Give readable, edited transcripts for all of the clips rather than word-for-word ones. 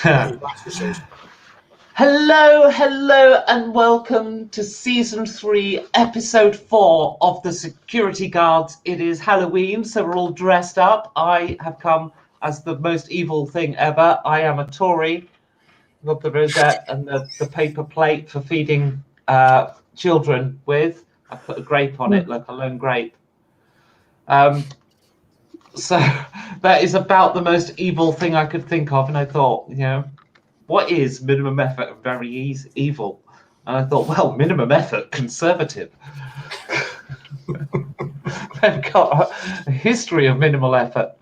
What is that to say? Hello, hello, and welcome to Season 3, Episode 4 of the Security Guards. It is Halloween, so we're all dressed up. I have come as the most evil thing ever. I am a Tory. I've got the rosette and the paper plate for feeding children with. I put a grape on it, like a lone grape. So that is about the most evil thing I could think of, and I thought, what is minimum effort and very evil? And I thought, well, minimum effort, conservative. They've got a history of minimal effort.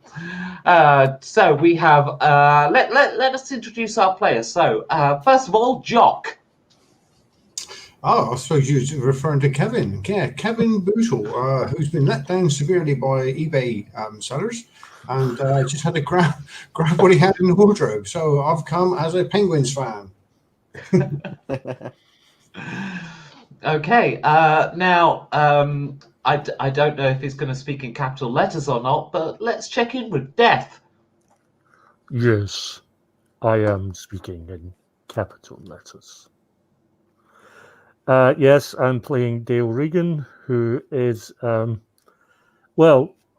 So we have, let us introduce our players. So first of all, Jock. Oh, I suppose you're referring to Kevin. Yeah, Kevin Bootle, who's been let down severely by eBay sellers and just had to grab what he had in the wardrobe. So I've come as a Penguins fan. Okay, now I don't know if he's going to speak in capital letters or not, but let's check in with Death. Yes, I am speaking in capital letters. Yes, I'm playing Dale Regan, who is,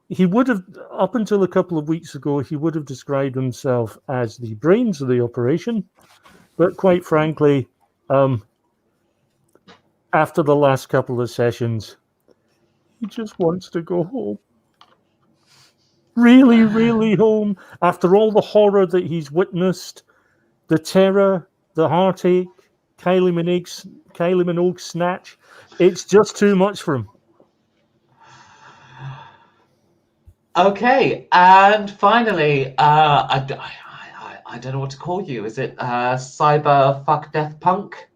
he would have, up until a couple of weeks ago, he would have described himself as the brains of the operation. But quite frankly, after the last couple of sessions, he just wants to go home. Really, really home. After all the horror that he's witnessed, the terror, the heartache, Kylie Minogue's snatch, it's just too much for him. Okay, and finally, I don't know what to call you. Is it Cyber Fuck Death Punk?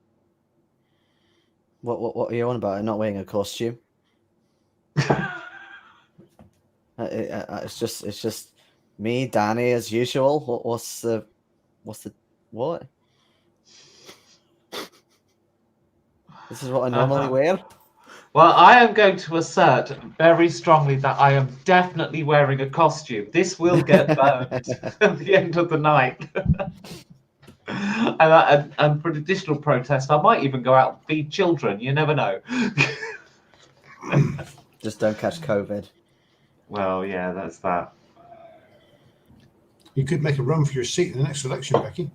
What are you on about? I'm not wearing a costume. It's just me, Danny, as usual. What's the what? This is what I normally wear. Well, I am going to assert very strongly that I am definitely wearing a costume. This will get burned at the end of the night. And for additional protest, I might even go out and feed children. You never know. Just don't catch COVID. Well, yeah, that's that. You could make a run for your seat in the next election, Becky.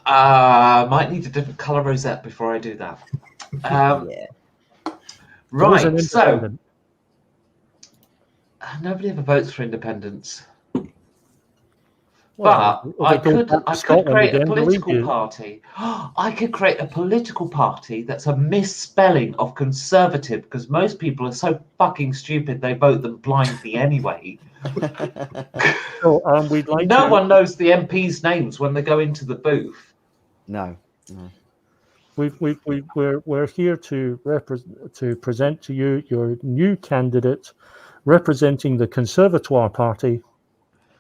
Might need a different colour rosette before I do that. Yeah. Right, so nobody ever votes for independence. But I could create a political party. I could create a political party that's a misspelling of conservative, because most people are so fucking stupid they vote them blindly anyway. We'd like no one knows the MPs' names when they go into the booth. No. We're here to present to you your new candidate representing the Conservatoire Party.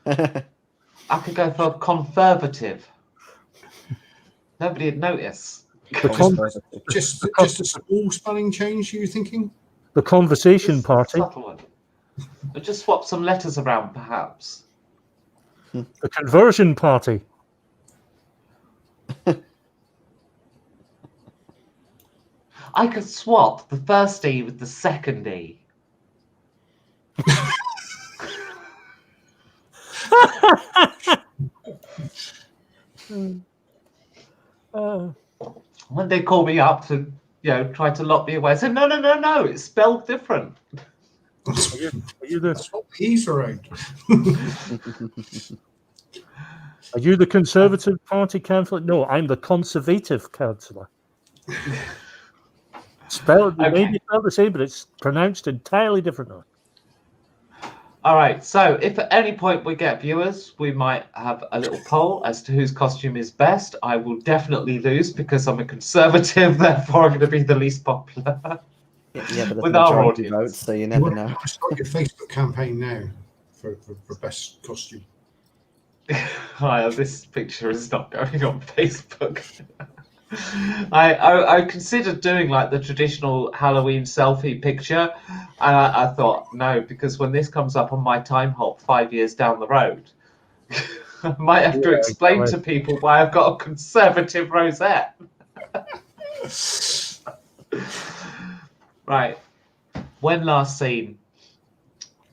I could go for conservative. Nobody'd notice. Just a small spelling change, you thinking? The Conversation Party. Subtle one. Just swap some letters around, perhaps. The Conversion Party. I could swap the first E with the second E. When they call me up to, try to lock me away, I said, no, it's spelled different. That's what he's around. Are you the Conservative Party councillor? No, I'm the Conservative councillor. Maybe spelled the same, but it's pronounced entirely differently. All right, so if at any point we get viewers, we might have a little poll as to whose costume is best. I will definitely lose because I'm a conservative, therefore I'm going to be the least popular. Yeah, but with our audience. Votes, so you never know. Start your Facebook campaign now for best costume. This picture is not going on Facebook. I considered doing like the traditional Halloween selfie picture, and I thought no, because when this comes up on my time hop 5 years down the road, I might have to explain to people why I've got a conservative rosette. Right. When last seen,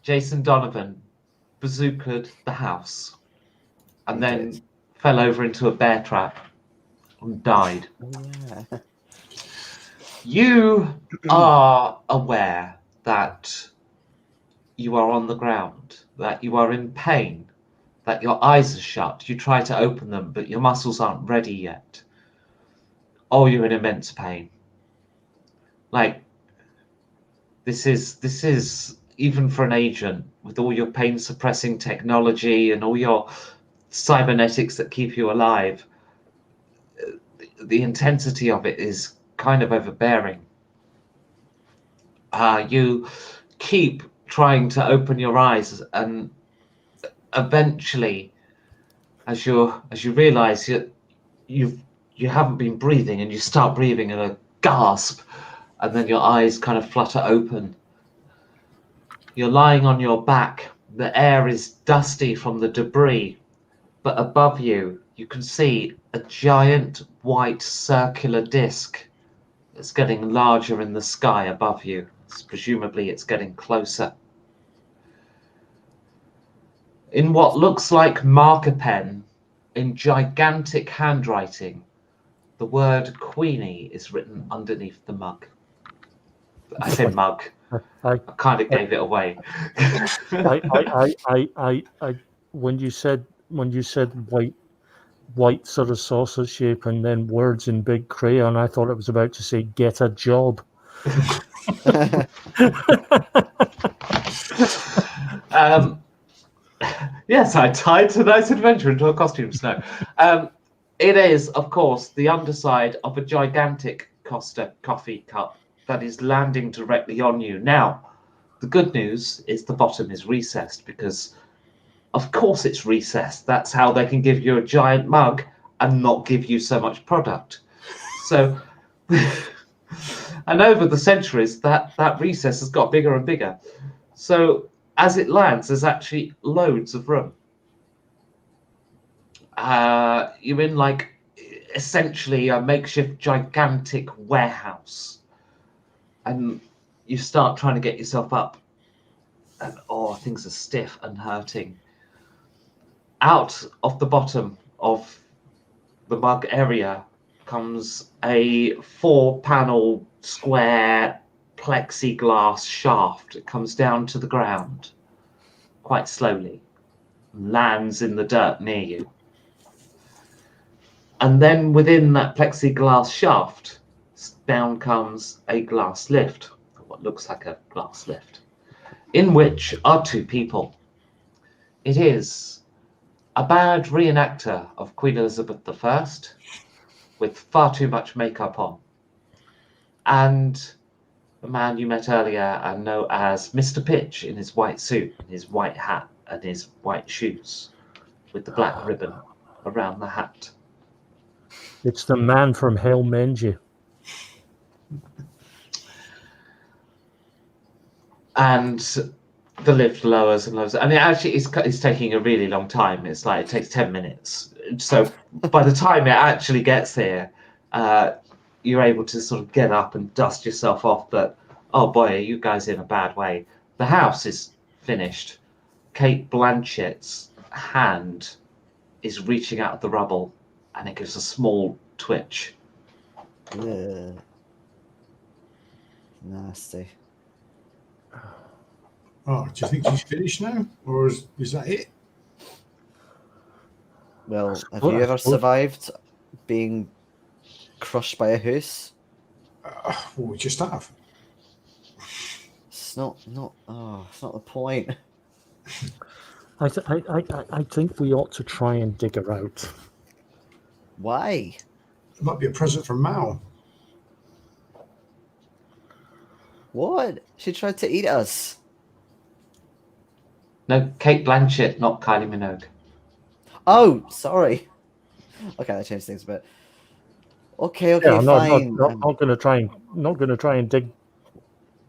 Jason Donovan bazookaed the house and He then did. fell over into a bear trap and died. Oh yeah. You are aware that you are on the ground, that you are in pain, that your eyes are shut. You try to open them, but your muscles aren't ready yet. Oh, you're in immense pain. Like, this is even for an agent with all your pain suppressing technology and all your cybernetics that keep you alive. The intensity of it is kind of overbearing. You keep trying to open your eyes, and eventually, as you realize you haven't been breathing, and you start breathing in a gasp, and then your eyes kind of flutter open. You're lying on your back. The air is dusty from the debris, but above you, you can see a giant white circular disc that's getting larger in the sky above you. Presumably, it's getting closer. In what looks like marker pen, in gigantic handwriting, the word Queenie is written underneath the mug. I say mug. I kind of gave it away. When you said white sort of saucer shape and then words in big crayon, I thought it was about to say "get a job." Yes, I tied tonight's adventure into a costume snow. It is, of course, the underside of a gigantic Costa coffee cup that is landing directly on you. Now, the good news is the bottom is recessed because, of course, it's recessed. That's how they can give you a giant mug and not give you so much product. So, and over the centuries, that recess has got bigger and bigger. So, as it lands, there's actually loads of room. You're in like essentially a makeshift gigantic warehouse, and you start trying to get yourself up, and things are stiff and hurting. Out of the bottom of the mug area comes a 4-panel square plexiglass shaft. It comes down to the ground quite slowly, lands in the dirt near you. And then within that plexiglass shaft, down comes a glass lift, what looks like a glass lift, in which are 2 people. It is a bad reenactor of Queen Elizabeth I, with far too much makeup on, and the man you met earlier and know as Mr. Pitch in his white suit, and his white hat, and his white shoes, with the black ribbon around the hat. It's the man from Hell Mend You. And the lift lowers and lowers, and it actually is taking a really long time. It's like it takes 10 minutes. So by the time it actually gets there, you're able to sort of get up and dust yourself off. But oh boy, are you guys in a bad way. The house is finished. Kate Blanchett's hand is reaching out of the rubble, and it gives a small twitch. Ugh. Nasty. Oh, do you think she's finished now, or is that it? Well, have you ever survived being crushed by a hoose? Well, we just have. It's not. It's not the point. I think we ought to try and dig her out. Why? It might be a present from Mal. What? She tried to eat us. No, Kate Blanchett, not Kylie Minogue. Oh, sorry. Okay, that changed things a bit. Okay, Yeah, fine. not going to try and dig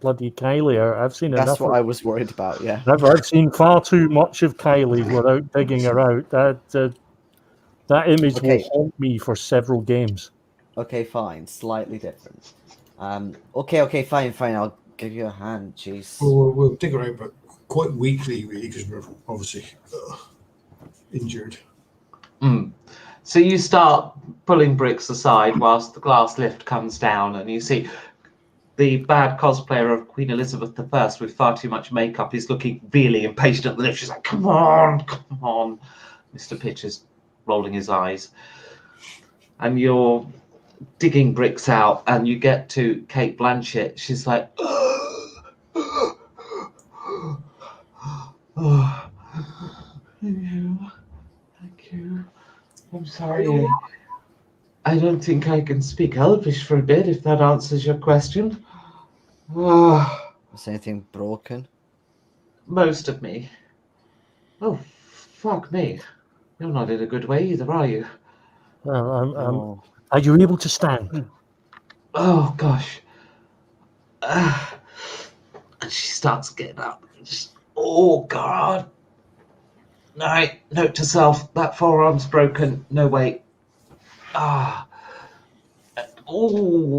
bloody Kylie. I've seen That's enough. what I was worried about. Yeah. I've seen far too much of Kylie without digging her out. That image will Okay. haunt me for several games. Okay, fine. Slightly different. Okay, fine. I'll give you a hand. Jeez. We'll dig her out, but quite weakly, really, because we're obviously injured. So you start pulling bricks aside whilst the glass lift comes down, and you see the bad cosplayer of Queen Elizabeth I with far too much makeup is looking really impatient at the lift. She's like, come on. Mr. Pitch is rolling his eyes. And you're digging bricks out, and you get to Kate Blanchett. She's like, oh, thank you. I'm sorry. I don't think I can speak Elvish for a bit, if that answers your question. Is anything broken? Most of me. Oh, fuck me. You're not in a good way either, are you? Oh. Are you able to stand? Oh, gosh. And she starts getting up. Oh, God. Right, note to self, that forearm's broken. No, wait. Oh,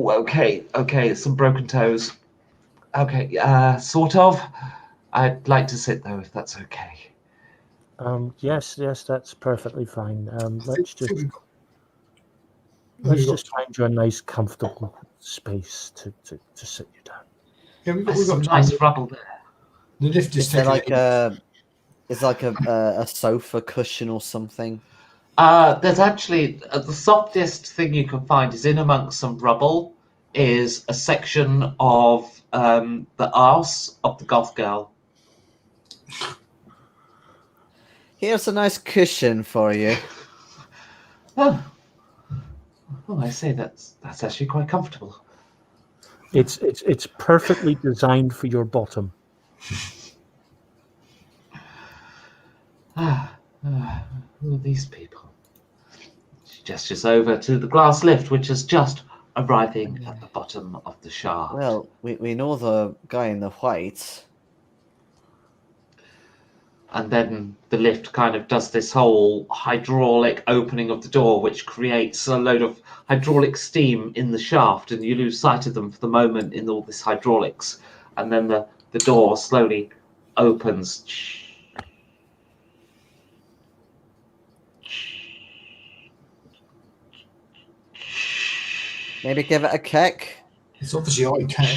okay, some broken toes. Okay, sort of. I'd like to sit, though, if that's okay. Yes, that's perfectly fine. Let's think just find you a nice, comfortable space to sit you down. Yeah, we've There's some got nice rubble there. the lift is Is there taking like a sofa cushion or something? There's actually the softest thing you can find is in amongst some rubble is a section of the arse of the goth girl. Here's a nice cushion for you. Oh, I say that's actually quite comfortable. It's perfectly designed for your bottom. Who are these people? She gestures over to the glass lift, which is just arriving at the bottom of the shaft. Well, we know the guy in the white. And then the lift kind of does this whole hydraulic opening of the door, which creates a load of hydraulic steam in the shaft, and you lose sight of them for the moment in all this hydraulics. And then the door slowly opens. Maybe give it a kick. It's obviously high tech.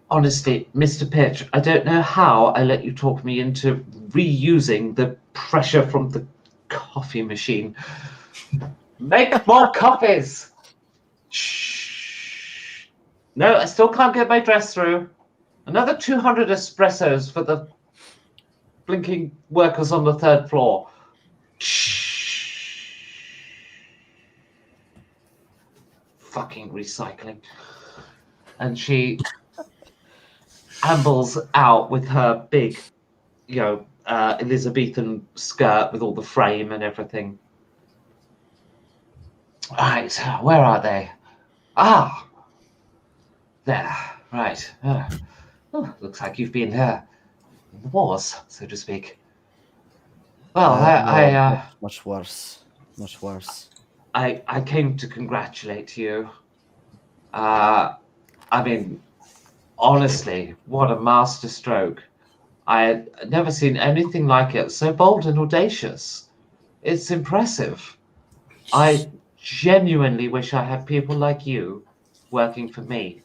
Honestly, Mr. Pitch, I don't know how I let you talk me into reusing the pressure from the coffee machine. Make more coffees! Shh. No, I still can't get my dress through. Another 200 espressos for the blinking workers on the third floor. Shh. Fucking recycling. And she ambles out with her big, Elizabethan skirt with all the frame and everything. Right, where are they? Ah, there. Right. Looks like you've been in the wars, so to speak. Well, No, much worse. Much worse. I came to congratulate you. I mean, honestly, what a masterstroke. I had never seen anything like it. So bold and audacious. It's impressive. I genuinely wish I had people like you working for me,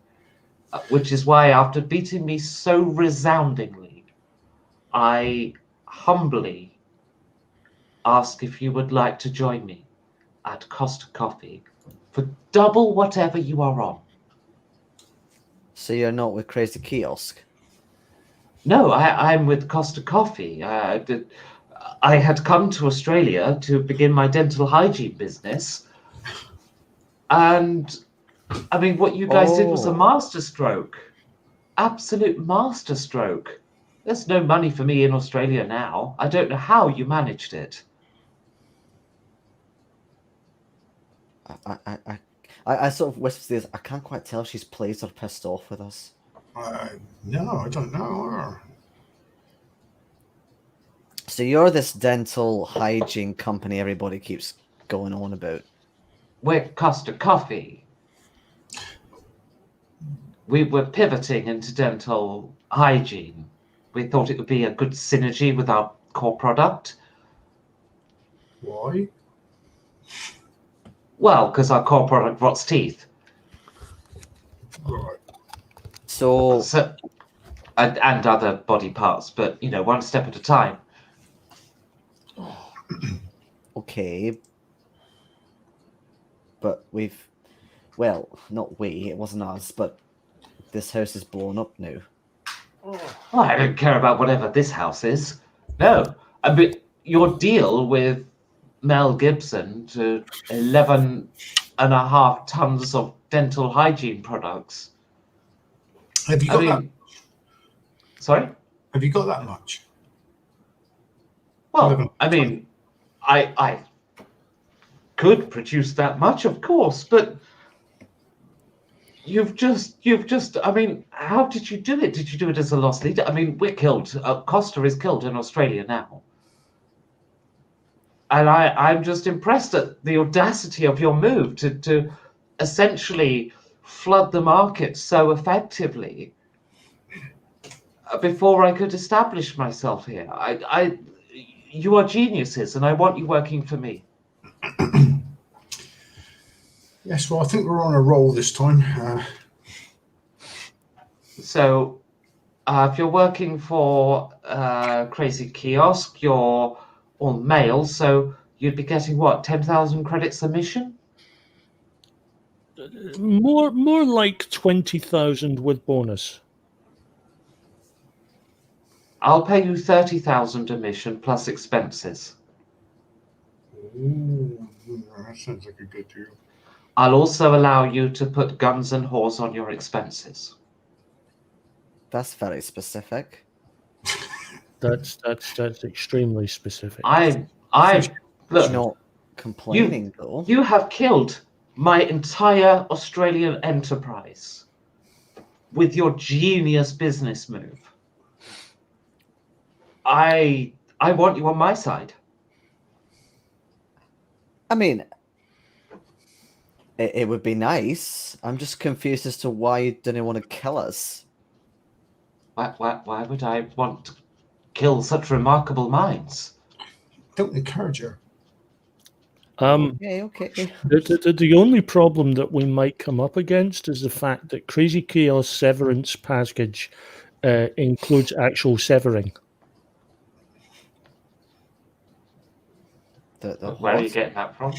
which is why after beating me so resoundingly, I humbly ask if you would like to join me at Costa Coffee for double whatever you are on. So you're not with Crazy Kiosk? No, I'm with Costa Coffee. I had come to Australia to begin my dental hygiene business. And, I mean, what you guys did was a masterstroke. Absolute masterstroke. There's no money for me in Australia now. I don't know how you managed it. I sort of whisper to this. I can't quite tell if she's pleased or pissed off with us. No, I don't know. So you're this dental hygiene company everybody keeps going on about. We're Costa Coffee. We were pivoting into dental hygiene. We thought it would be a good synergy with our core product. Why? Well, because our core product rots teeth. Right. So And other body parts, but one step at a time. okay, but not we. It wasn't us, but this house is blown up now. Well, I don't care about whatever this house is. No, I mean your deal with Mel Gibson to 11.5 tons of dental hygiene products. Have you got that? Sorry? Have you got that much? Well, I mean, I could produce that much, of course, but you've just. I mean, how did you do it? Did you do it as a lost leader? I mean, we're killed. Costa is killed in Australia now. And I'm just impressed at the audacity of your move to essentially flood the market so effectively before I could establish myself here. You are geniuses, and I want you working for me. Yes, well, I think we're on a roll this time. So, if you're working for Crazy Kiosk, you're all male, so you'd be getting what, 10,000 credits a mission? More like 20,000 with bonus. I'll pay you 30,000 a mission plus expenses. Ooh, that sounds like a good deal. I'll also allow you to put guns and whores on your expenses. That's very specific. That's extremely specific. Look, not complaining though. You have killed my entire Australian enterprise with your genius business move. I want you on my side. I mean, it would be nice. I'm just confused as to why you didn't want to kill us. Why would I want to kill such remarkable minds? Don't encourage her. Okay. The only problem that we might come up against is the fact that Crazy Chaos severance package includes actual severing. Where are you getting that from?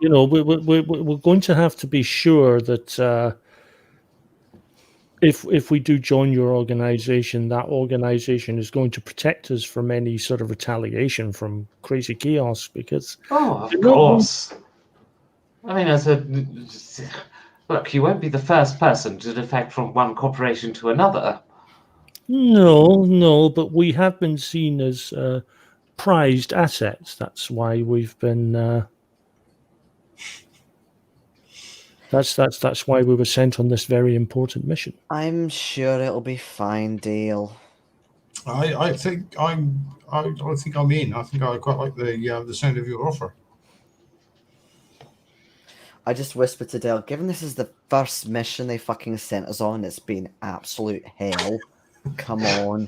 We're going to have to be sure that if we do join your organization, that organization is going to protect us from any sort of retaliation from Crazy Chaos, because of course. I mean, look, you won't be the first person to defect from one corporation to another. No, but we have been seen as prized assets. That's why we've been. That's why we were sent on this very important mission. I'm sure it'll be fine, Dale. I think I'm in. I think I quite like the sound of your offer. I just whispered to Dale, given this is the first mission they fucking sent us on, it's been absolute hell. Come on.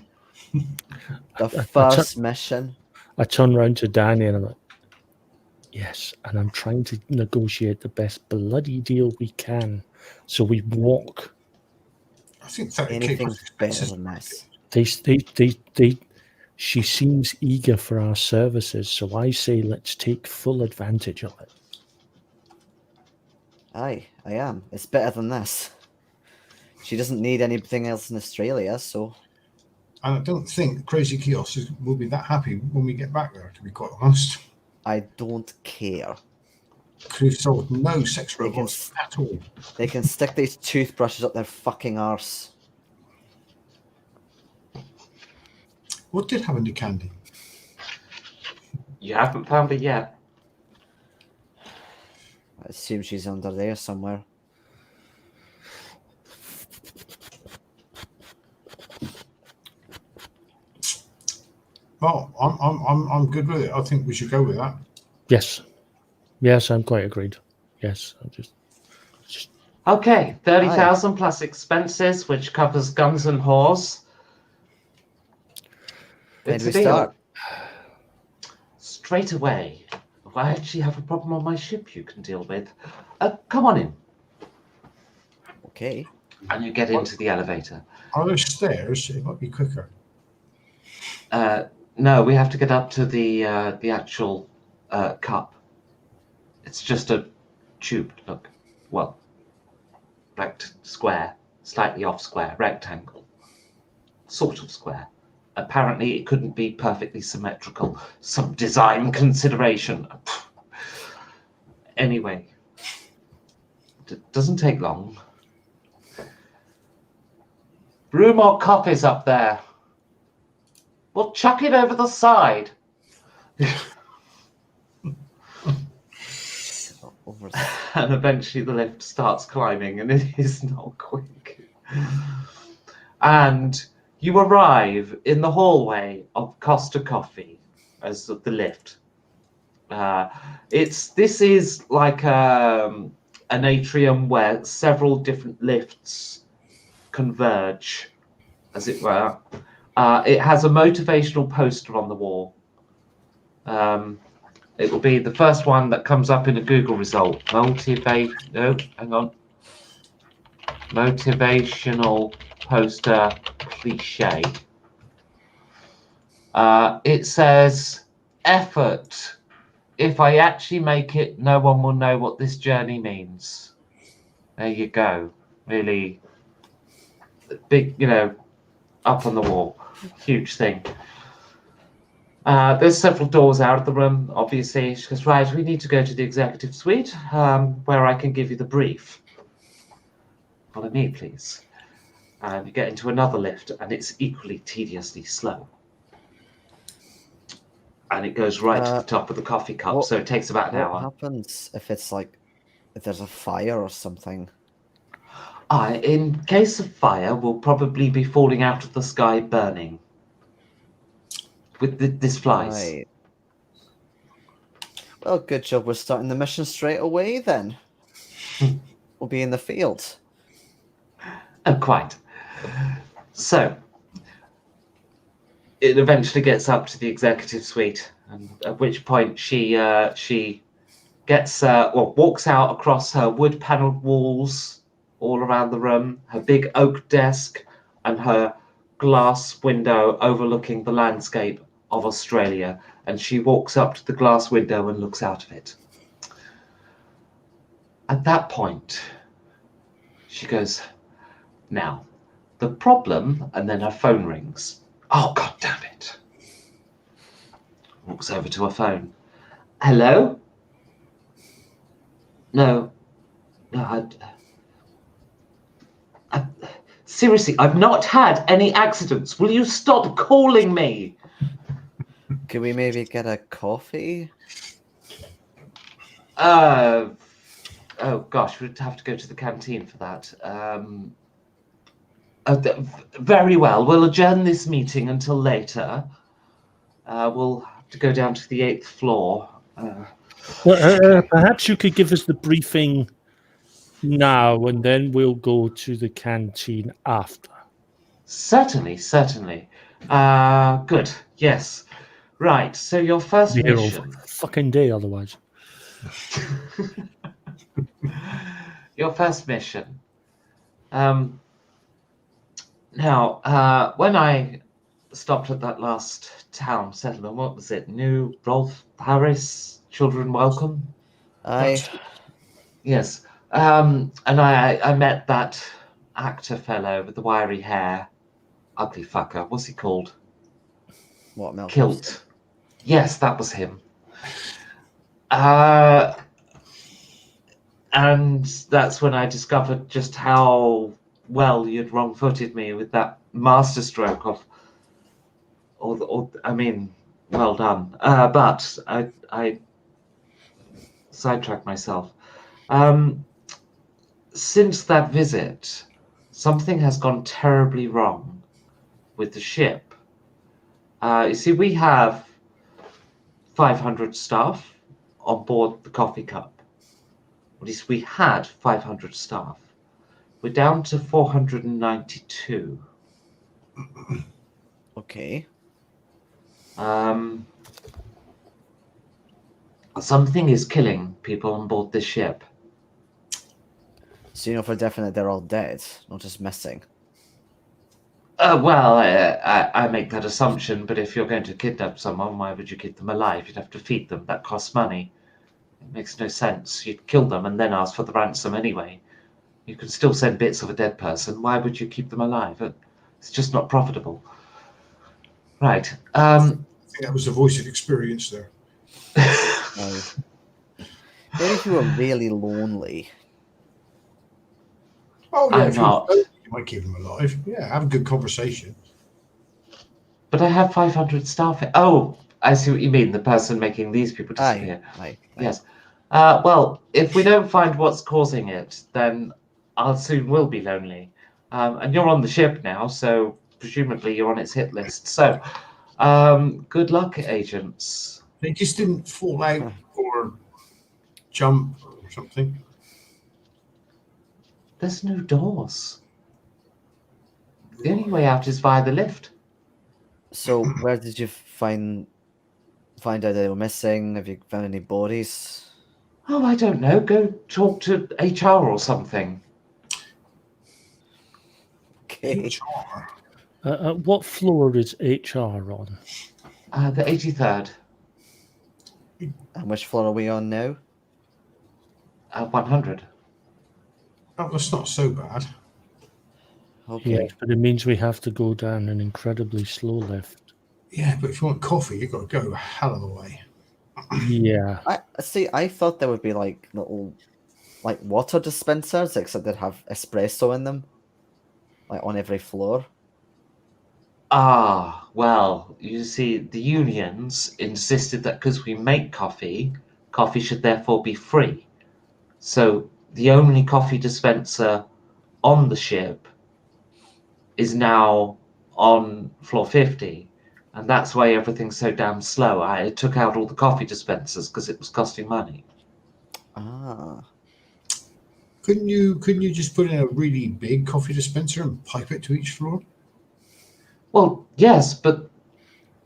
The first mission. I turn around to Danny and I'm like, yes, and I'm trying to negotiate the best bloody deal we can. So we walk. I think anything's better than this. She seems eager for our services, so I say let's take full advantage of it. Aye, I am. It's better than this. She doesn't need anything else in Australia, so... And I don't think Crazy Chaos will be that happy when we get back there, to be quite honest. I don't care. We've sold no sex robots at all. They can stick these toothbrushes up their fucking arse. What did happen to Candy? You haven't found it yet. I assume she's under there somewhere. Well, I'm good with it. I think we should go with that. Yes. Yes, I'm quite agreed. Yes, I'm just Okay, 30,000 plus expenses, which covers guns and whores. Where It's do a we deal. start? Straight away. If I actually have a problem on my ship you can deal with. Come on in. Okay. And you get into the elevator. Are there stairs? It might be quicker. No, we have to get up to the actual cup. It's just a tube, look. Well, square, slightly off square, rectangle. Sort of square. Apparently it couldn't be perfectly symmetrical. Some design consideration. Anyway, doesn't take long. Brew more coffees up there. We'll chuck it over the side. And eventually the lift starts climbing, and it is not quick. And you arrive in the hallway of Costa Coffee as the lift. This is like an atrium where several different lifts converge, as it were. It has a motivational poster on the wall. It will be the first one that comes up in a Google result. Motivational poster cliche. It says, effort. If I actually make it, no one will know what this journey means. There you go. Really big, up on the wall. Huge thing. There's several doors out of the room, obviously. She goes, right, we need to go to the executive suite, where I can give you the brief. Follow me, please. And you get into another lift, and it's equally tediously slow. And it goes right to the top of the coffee cup, so it takes about an hour. What happens if if there's a fire or something? In case of fire, we'll probably be falling out of the sky burning. With this flies. Right. Well, good job we're starting the mission straight away then. We'll be in the field. Oh, quite. So, it eventually gets up to the executive suite, and at which point she gets walks out across her wood-panelled walls all around the room, her big oak desk, and her glass window overlooking the landscape of Australia, and she walks up to the glass window and looks out of it. At that point, she goes, now, the problem, and then her phone rings. Oh, God damn it. Walks over to her phone. Hello? No, seriously, I've not had any accidents. Will you stop calling me? Could we maybe get a coffee? Oh gosh, we'd have to go to the canteen for that. Very well. We'll adjourn this meeting until later. We'll have to go down to the 8th floor. perhaps you could give us the briefing now, and then we'll go to the canteen after. Certainly. Good. Yes. Right. So your first We're here all mission. fucking day otherwise. Your first mission. Now, when I stopped at that last town settlement, what was it? New Rolf Harris Children Welcome? Aye. Yes. And I met that actor fellow with the wiry hair. Ugly fucker. What's he called? What, Mel? Kilt. Yes, that was him. And that's when I discovered just how well you'd wrong-footed me with that masterstroke of, well done. But I sidetracked myself. Since that visit, something has gone terribly wrong with the ship. You see, we have 500 staff on board the Coffee Cup. At least we had 500 staff. We're down to 492. Okay. Something is killing people on board this ship. So you know for definite they're all dead, not just missing. Well, I make that assumption, but if you're going to kidnap someone, why would you keep them alive? You'd have to feed them. That costs money. It makes no sense. You'd kill them and then ask for the ransom anyway. You can still send bits of a dead person. Why would you keep them alive? It's just not profitable. Right. I think that was the voice of experience there. Maybe if you were really lonely. Oh, yeah, I'm if you were not. lonely, you might keep them alive. Yeah, have a good conversation. But I have 500 staff. Oh, I see what you mean. The person making these people disappear. Aye. Yes. Well, if we don't find what's causing it, then I soon will be lonely. And you're on the ship now, so presumably you're on its hit list. So, good luck, agents. They just didn't fall out or jump or something. There's no doors. The only way out is via the lift. So where did you find out they were missing? Have you found any bodies? Oh, I don't know. Go talk to HR or something. Okay. HR. What floor is HR on? The 83rd. And which floor are we on now? 100. Oh, that's not so bad. Okay. Yes, but it means we have to go down an incredibly slow lift. Yeah, but if you want coffee, you've got to go a hell of a way. Yeah. I thought there would be like little water dispensers, except they'd have espresso in them. Like on every floor. Ah, well, you see, the unions insisted that because we make coffee, coffee should therefore be free. So the only coffee dispenser on the ship is now on floor 50. And that's why everything's so damn slow. I took out all the coffee dispensers because it was costing money. Ah. Couldn't you just put in a really big coffee dispenser and pipe it to each floor? Well, yes, but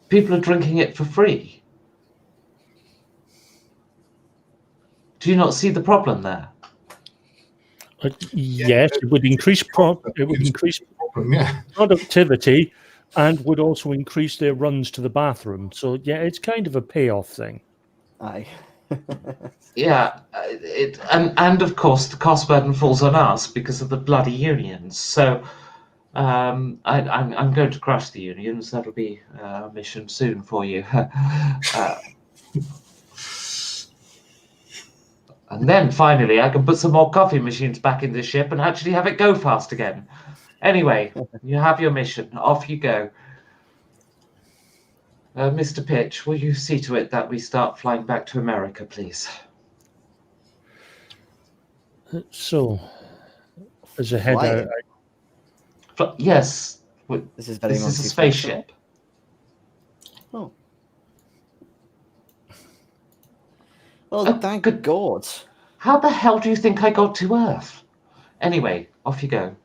people are drinking it for free. Do you not see the problem there? Yes, it would increase Problem, yeah. productivity and would also increase their runs to the bathroom. So yeah, it's kind of a payoff thing. Aye. Yeah, and of course the cost burden falls on us because of the bloody unions. So I'm going to crush the unions. That'll be a mission soon for you. And then finally I can put some more coffee machines back in the ship and actually have it go fast again. Anyway, you have your mission. Off you go. Mr. Pitch, will you see to it that we start flying back to America, please? So, as a head Flying? Yes. This is very This is a multifunctional. spaceship. Oh. Well, Oh, thank good. God. How the hell do you think I got to Earth? Anyway, off you go.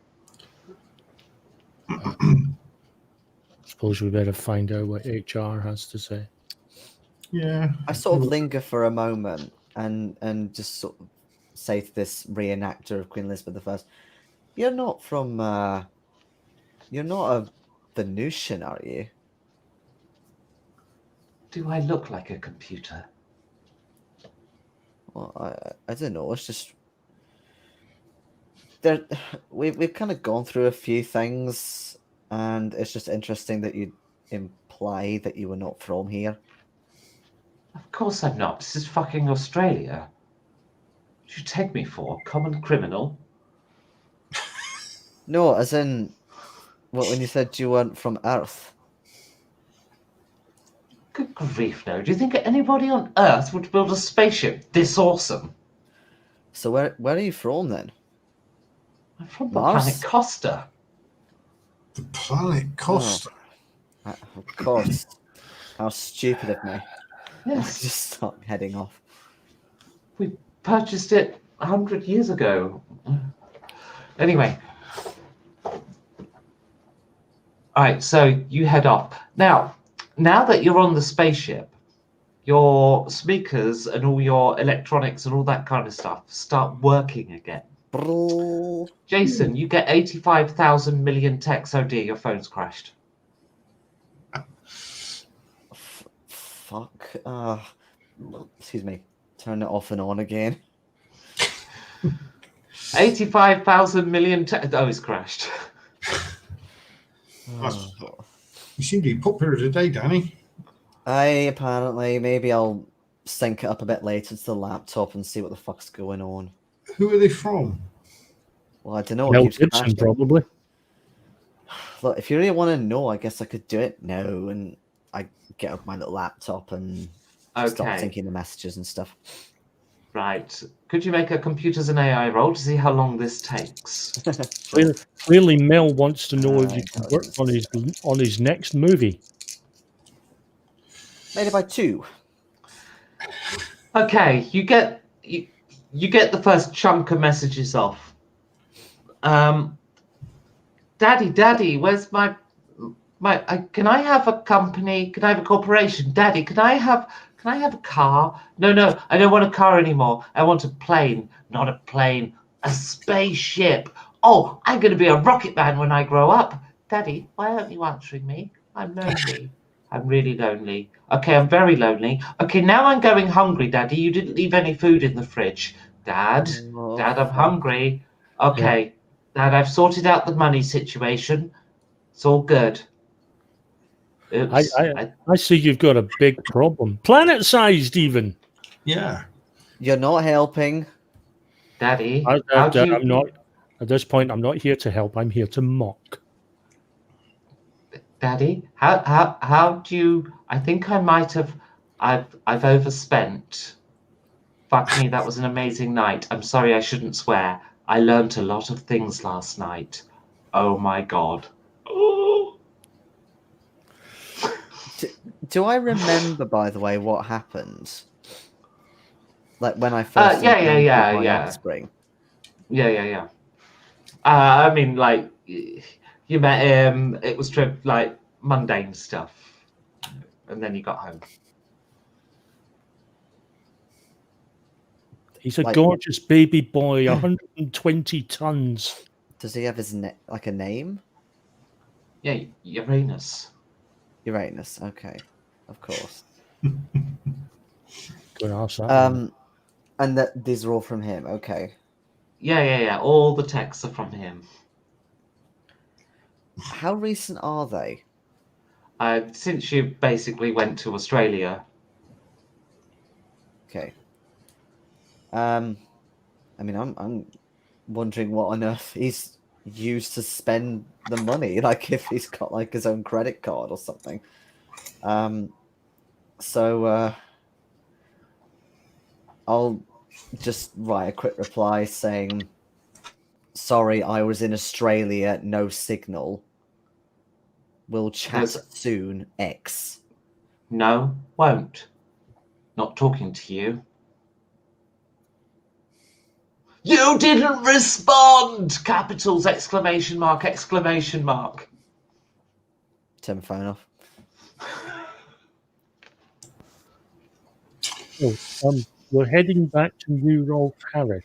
suppose we better find out what HR has to say. Yeah. I sort of linger for a moment and just sort of say to this reenactor of Queen Elizabeth I, you're not from, you're not a Venusian, are you? Do I look like a computer? Well, I don't know. It's just we've kind of gone through a few things, and it's just interesting that you imply that you were not from here. Of course I'm not. This is fucking Australia. What do you take me for? Common criminal? No, as in, when you said you weren't from Earth. Good grief, no. Do you think anybody on Earth would build a spaceship this awesome? So where are you from then? I'm from the Mars? planet Costa. The planet Costa. Of course. How stupid of me. Yes, Just start heading off. we purchased it 100 years ago. Anyway. All right, so you head off. Now that you're on the spaceship, your speakers and all your electronics and all that kind of stuff start working again. Brrrr. Jason, you get 85,000 million texts. Oh dear, your phone's crashed. Fuck. Excuse me. Turn it off and on again. 85,000 million texts. Oh, it's crashed. You seem to be popular today, Danny. Apparently, maybe I'll sync it up a bit later to the laptop and see what the fuck's going on. Who are they from? Well, I don't know. Mel It keeps Gibson, crashing. probably. Look, if you really want to know, I guess I could do it now, and I get up my little laptop and start Okay, syncing the messages and stuff. right. Could you make a computers and AI roll to see how long this takes? Clearly, Mel wants to know if you Right, can work on his next movie. Made it by 2. Okay, you get the first chunk of messages off. Daddy, where's my can I have a company? Can I have a corporation? Daddy, can I have a car? No, I don't want a car anymore. I want a plane, not a plane, a spaceship. Oh, I'm going to be a rocket man when I grow up. Daddy, why aren't you answering me? I'm lonely. I'm really lonely. Okay, I'm very lonely. Okay, now I'm going hungry, Daddy. You didn't leave any food in the fridge. Dad, I'm fuck. hungry. Okay, Dad, I've sorted out the money situation. It's all good. Oops. I see you've got a big problem. Planet-sized, even. Yeah. You're not helping. Daddy, I'm not. At this point, I'm not here to help. I'm here to mock. Daddy, how do you? I think I might have. I've overspent. Fuck me, that was an amazing night. I'm sorry, I shouldn't swear. I learnt a lot of things last night. Oh my god. Oh. Do I remember, by the way, what happened? Like when I first yeah. offspring. Yeah. I mean, like, you met him. It was like mundane stuff, and then you got home. He's a gorgeous baby boy, 120 tons. Does he have his like a name? Yeah, Uranus. Uranus. Okay, of course. Good ask that. And these are all from him. Okay. Yeah. All the texts are from him. How recent are they? Since you basically went to Australia. Okay. I mean, I'm wondering what on earth he's used to spend the money. Like if he's got like his own credit card or something. So I'll just write a quick reply saying, "Sorry, I was in Australia, no signal. We'll chat soon, X." No, won't. Not talking to you. You didn't respond! Capitals, exclamation mark. Turn my phone off. So, we're heading back to New Rolf Harris.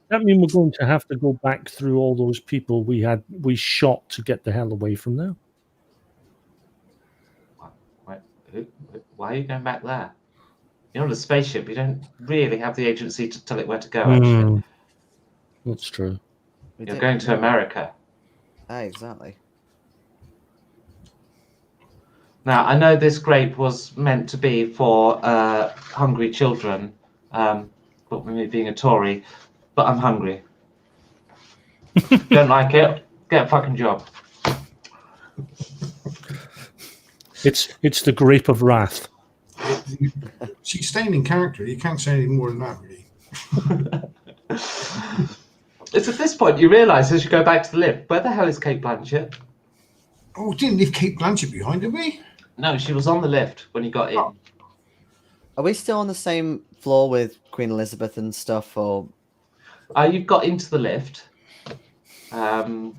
That means we're going to have to go back through all those people we shot to get the hell away from there. Why are you going back there? You're on a spaceship. You don't really have the agency to tell it where to go, actually. That's true. You're going to America. Exactly. Now, I know this grape was meant to be for hungry children, but me being a Tory, but I'm hungry. Don't like it? Get a fucking job. It's the grape of wrath. She's staying in character. You can't say any more than that, really. point, you realise as you go back to the lift, where the hell is Kate Blanchett? Oh, we didn't leave Kate Blanchett behind, did we? No, she was on the lift when you got in. Oh. Are we still on the same floor with Queen Elizabeth and stuff, or You've got into the lift, and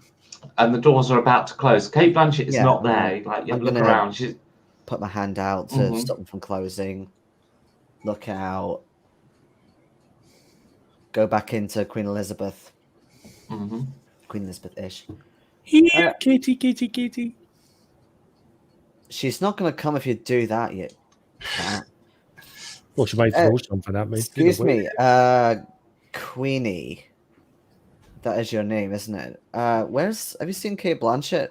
the doors are about to close. Kate Blanchett is Yeah, not I'm there. Like you I'm look gonna- around, she's put my hand out to Mhm. stop them from closing? Look out. Go back into Queen Elizabeth. Mhm. Queen Elizabeth-ish. Here, kitty, kitty, kitty. She's not going to come if you do that, you cat. Well, she might throw something at me. Excuse me, Queenie. That is your name, isn't it? Have you seen Kate Blanchett?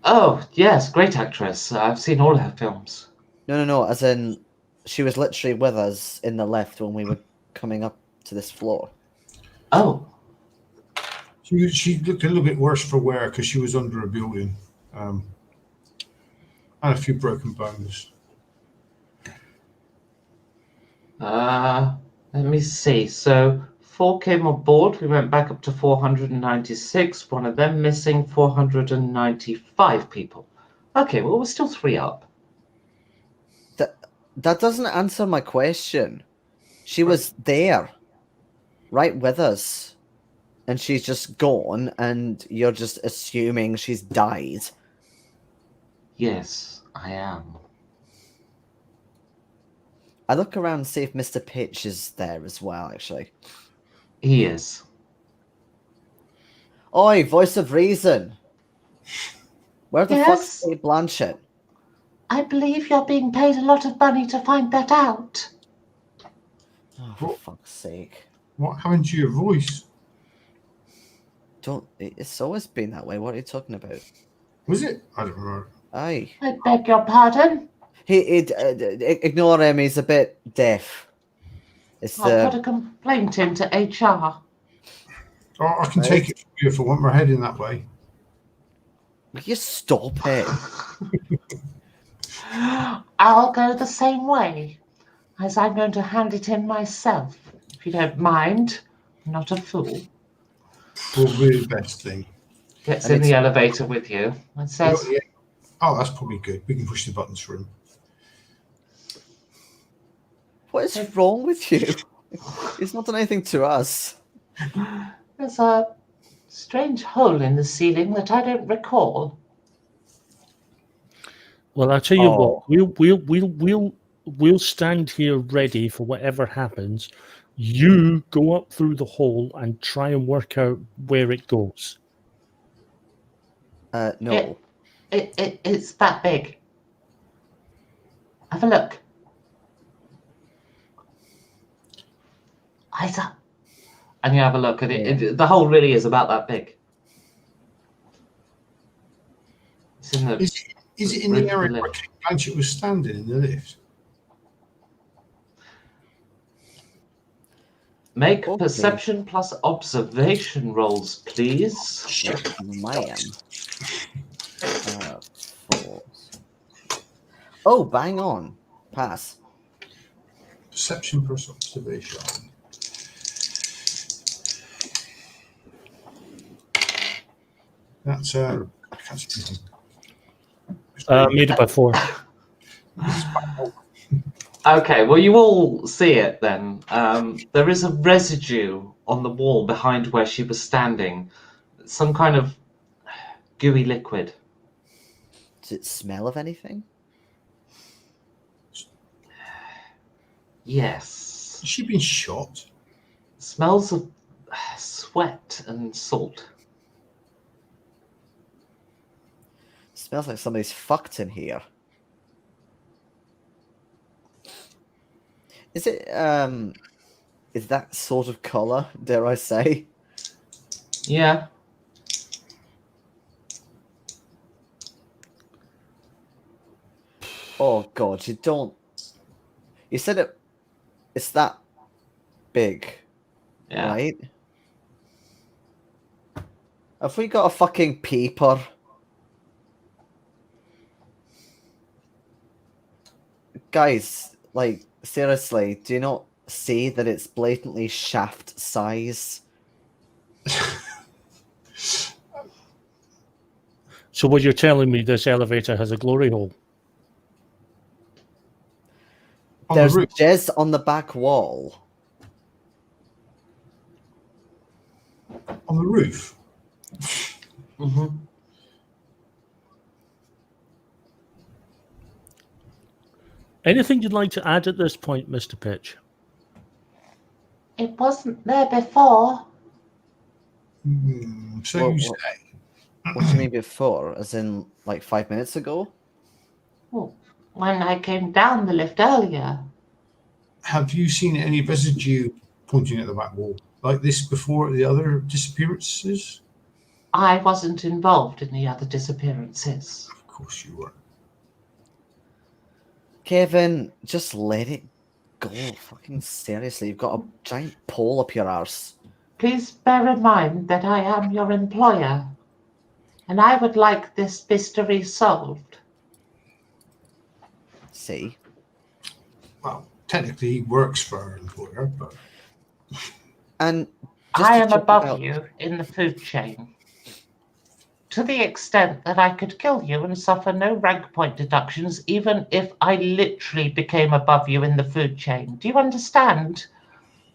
Oh yes, great actress. I've seen all her films. No. As in, she was literally with us in the lift when we were coming up to this floor. Oh, She looked a little bit worse for wear because she was under a building. And a few broken bones. let me see. So 4 came on board. We went back up to 496. One of them missing. 495 people. Okay, well we're still 3 up. That doesn't answer my question. She was there, right with us, and she's just gone, and you're just assuming she's died. Yes, I am. I look around and see if Mr. Pitch is there as well, actually. He is. Oi, voice of reason! Where the Yes? fuck's Kate Blanchett? I believe you're being paid a lot of money to find that out. Oh, for fuck's sake. What happened to your voice? It's always been that way. What are you talking about? Was it? I don't remember. Aye. I beg your pardon? Ignore him, he's a bit deaf. It's I'll put the... a complaint into HR. Oh, I can Right. take it from you if I want my head in that way. Will you stop it? I'll go the same way, as I'm going to hand it in myself. If you don't mind, I'm not a fool. Probably the best thing. Gets And in the it's- elevator with you and We says, got the- Oh, that's probably good. We can push the buttons for him. What is wrong with you? He's not done anything to us. there's a strange hole in the ceiling that I don't recall. Well, I'll tell you Oh. what. We'll stand here ready for whatever happens. You go up through the hole and try and work out where it goes. No. It's that big. Have a look. Eyes up. And you have a look, and the hole really is about that big. It's in the Is it in roof the of area the where lift. Kate Blanchett was standing in the lift? Make Okay. perception plus observation rolls, please. Man. 4. Oh, bang on. Pass. Perception plus observation. That's I can't see anything. Made it by 4. Okay, well, you all see it then. There is a residue on the wall behind where she was standing. Some kind of gooey liquid. Does it smell of anything? Yes. Has she been shot? Smells of sweat and salt. Smells like somebody's fucked in here. Is it is that sort of color, dare I say? Yeah. Oh god, you don't. You said it's that big, Yeah. right? Have we got a fucking peeper? Guys, like, seriously, do you not see that it's blatantly shaft size? So what you're telling me, this elevator has a glory hole? On There's the roof. jizz on the back wall. On the roof. Mm-hmm. Anything you'd like to add at this point, Mr. Pitch? It wasn't there before. So Well, you well- say. What do you mean before? As in, like 5 minutes ago? Well, when I came down the lift earlier. Have you seen any residue pointing at the back wall like this before the other disappearances? I wasn't involved in the other disappearances. Of course you were. Kevin, just let it go. Fucking seriously, you've got a giant pole up your arse. Please bear in mind that I am your employer, and I would like this mystery solved. See? Well, technically he works for our employer, but And just I to am talk above about- you in the food chain, to the extent that I could kill you and suffer no rank point deductions, even if I literally became above you in the food chain. Do you understand,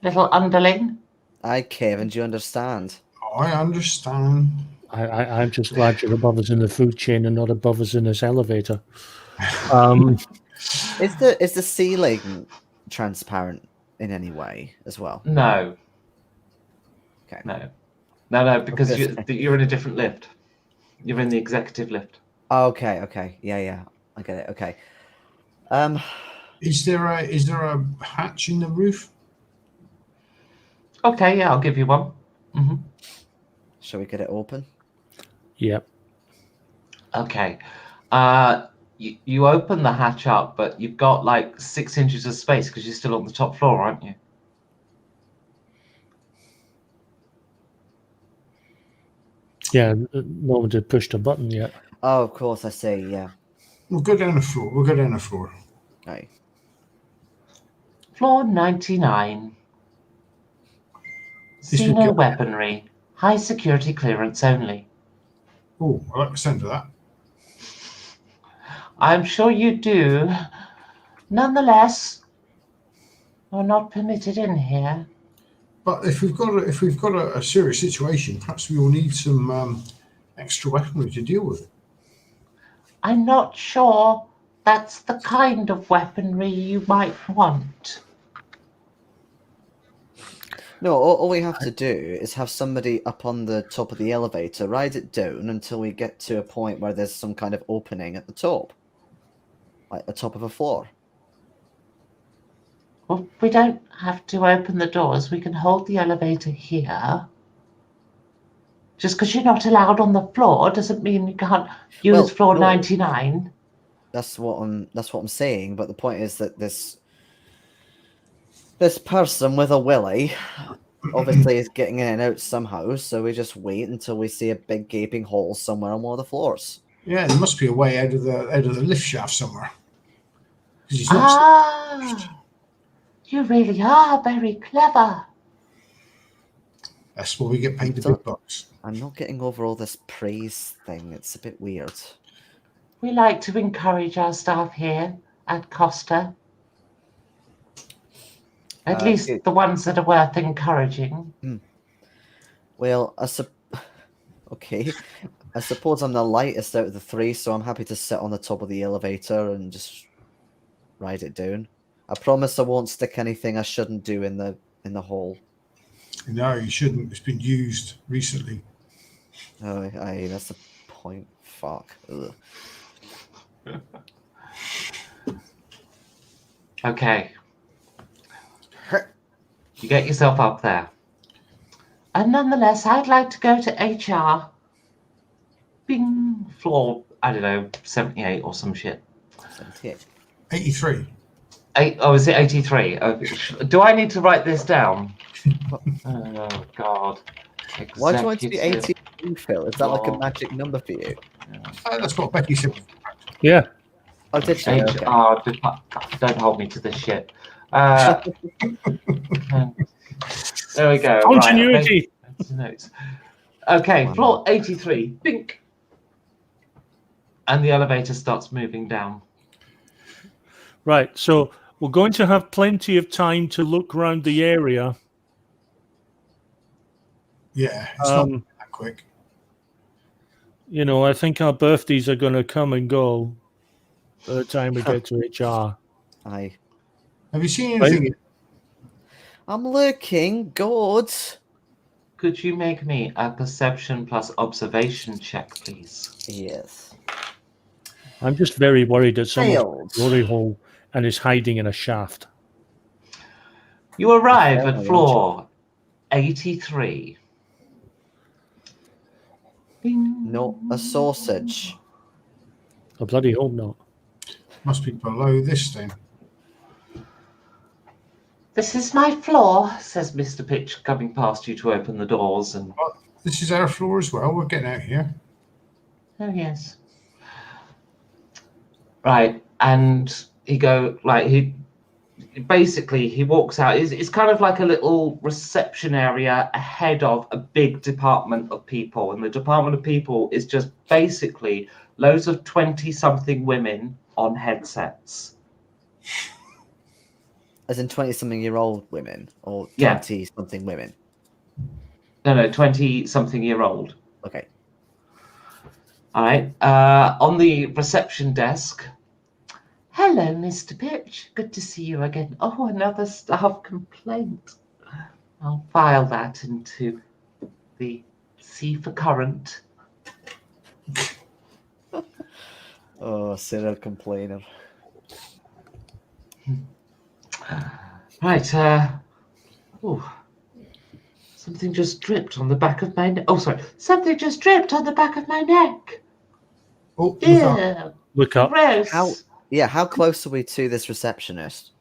little underling? Aye, Kevin, do you understand? I understand. I'm just glad you're above us in the food chain and not above us in this elevator. Is the ceiling transparent in any way as well? No. Okay. No, because Okay. you're in a different lift. You're in the executive lift. Okay. Yeah. I get it. Okay. Is there a hatch in the roof? Okay, yeah, I'll give you one. Mm-hmm. Shall we get it open? Yep. Okay. You open the hatch up, but you've got like 6 inches of space because you're still on the top floor, aren't you? Yeah, no one had pushed a button yet. Oh, of course, I see. Yeah. We'll go down the floor. Aye. Floor 99. This See would no go- weaponry. High security clearance only. Oh, I like the sound of that. I'm sure you do. Nonetheless, you're not permitted in here. But if we've got a serious situation, perhaps we will need some extra weaponry to deal with it. I'm not sure that's the kind of weaponry you might want. No, all we have to do is have somebody up on the top of the elevator, ride it down until we get to a point where there's some kind of opening at the top. Like the top of a floor. Well, we don't have to open the doors. We can hold the elevator here. Just because you're not allowed on the floor doesn't mean you can't use Well, floor no. 99. That's what I'm saying, but the point is that this person with a willy obviously is getting in and out somehow, so we just wait until we see a big gaping hole somewhere on one of the floors. Yeah, there must be a way out of the lift shaft somewhere. 'Cause he's not Ah, you really are very clever. That's where we get paid the big bucks. I'm not getting over all this praise thing. It's a bit weird. We like to encourage our staff here at Costa. At least Okay. the ones that are worth encouraging. Well, okay. I suppose I'm the lightest out of the three, so I'm happy to sit on the top of the elevator and just ride it down. I promise I won't stick anything I shouldn't do in the hole. No, you shouldn't. It's been used recently. Oh, aye, that's the point. Fuck. Ugh. Okay. You get yourself up there. And nonetheless, I'd like to go to HR. Bing. Floor, I don't know, 78 or some shit. 78. 83. Is it 83? Do I need to write this down? Oh, God. Why do you want it to be Executive 82, Phil? Is that like a law. magic number for you? That's what Becky said. Yeah. Oh, did she? Okay. HR, don't hold me to this shit. There we go. Continuity. Notes. Okay, Wow. floor 83. Bink. And the elevator starts moving down. Right, so we're going to have plenty of time to look around the area. Yeah, it's not that quick. You know, I think our birthdays are going to come and go by the time we get to HR. Aye. Have you seen anything? I'm looking good. Could you make me a perception plus observation check, please? Yes. I'm just very worried that someone's Failed. glory hole and is hiding in a shaft. You arrive failed at my floor 83. Bing. Not a sausage. I bloody hope not. Must be below this thing. This is my floor, says Mr. Pitch, coming past you to open the doors. And Oh, this is our floor as well. We're getting out here. oh yes, right. And he walks out. It's kind of like a little reception area ahead of a big department of people, and the department of people is just basically loads of 20-something women on headsets. As in 20-something-year-old women or Yeah. 20-something women? No, 20-something-year-old. Okay. All right. On the reception desk. Hello, Mr. Pitch. Good to see you again. Oh, another staff complaint. I'll file that into the C for current. Oh, serial complainer. Right. Something just dripped on the back of my neck. Oh, sorry. Something just dripped on the back of my neck. Oh, look up. Ew. Look up. Gross. How close are we to this receptionist?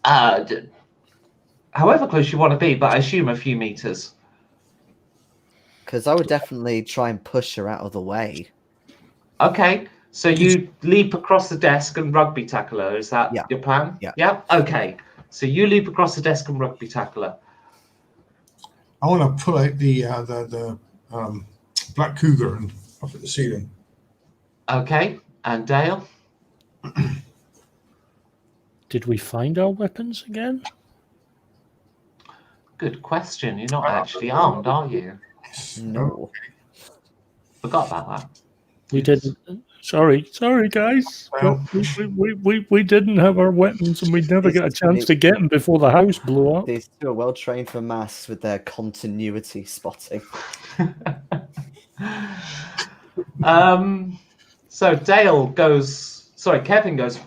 However close you want to be, but I assume a few meters. Because I would definitely try and push her out of the way. Okay. So you leap across the desk and rugby tackle her. Is that your plan? Yeah. Yeah. Okay. So you leap across the desk and rugby tackle her. I want to pull out the black cougar and up at the ceiling. Okay. And Dale? Did we find our weapons again? Good question. You're not actually armed, are you? No. Forgot about that. We didn't. Sorry, guys. Well, We didn't have our weapons, and we never got a chance to get them before the house blew up. These two are well trained for masks with their continuity spotting. So Dale goes. Sorry, Kevin goes.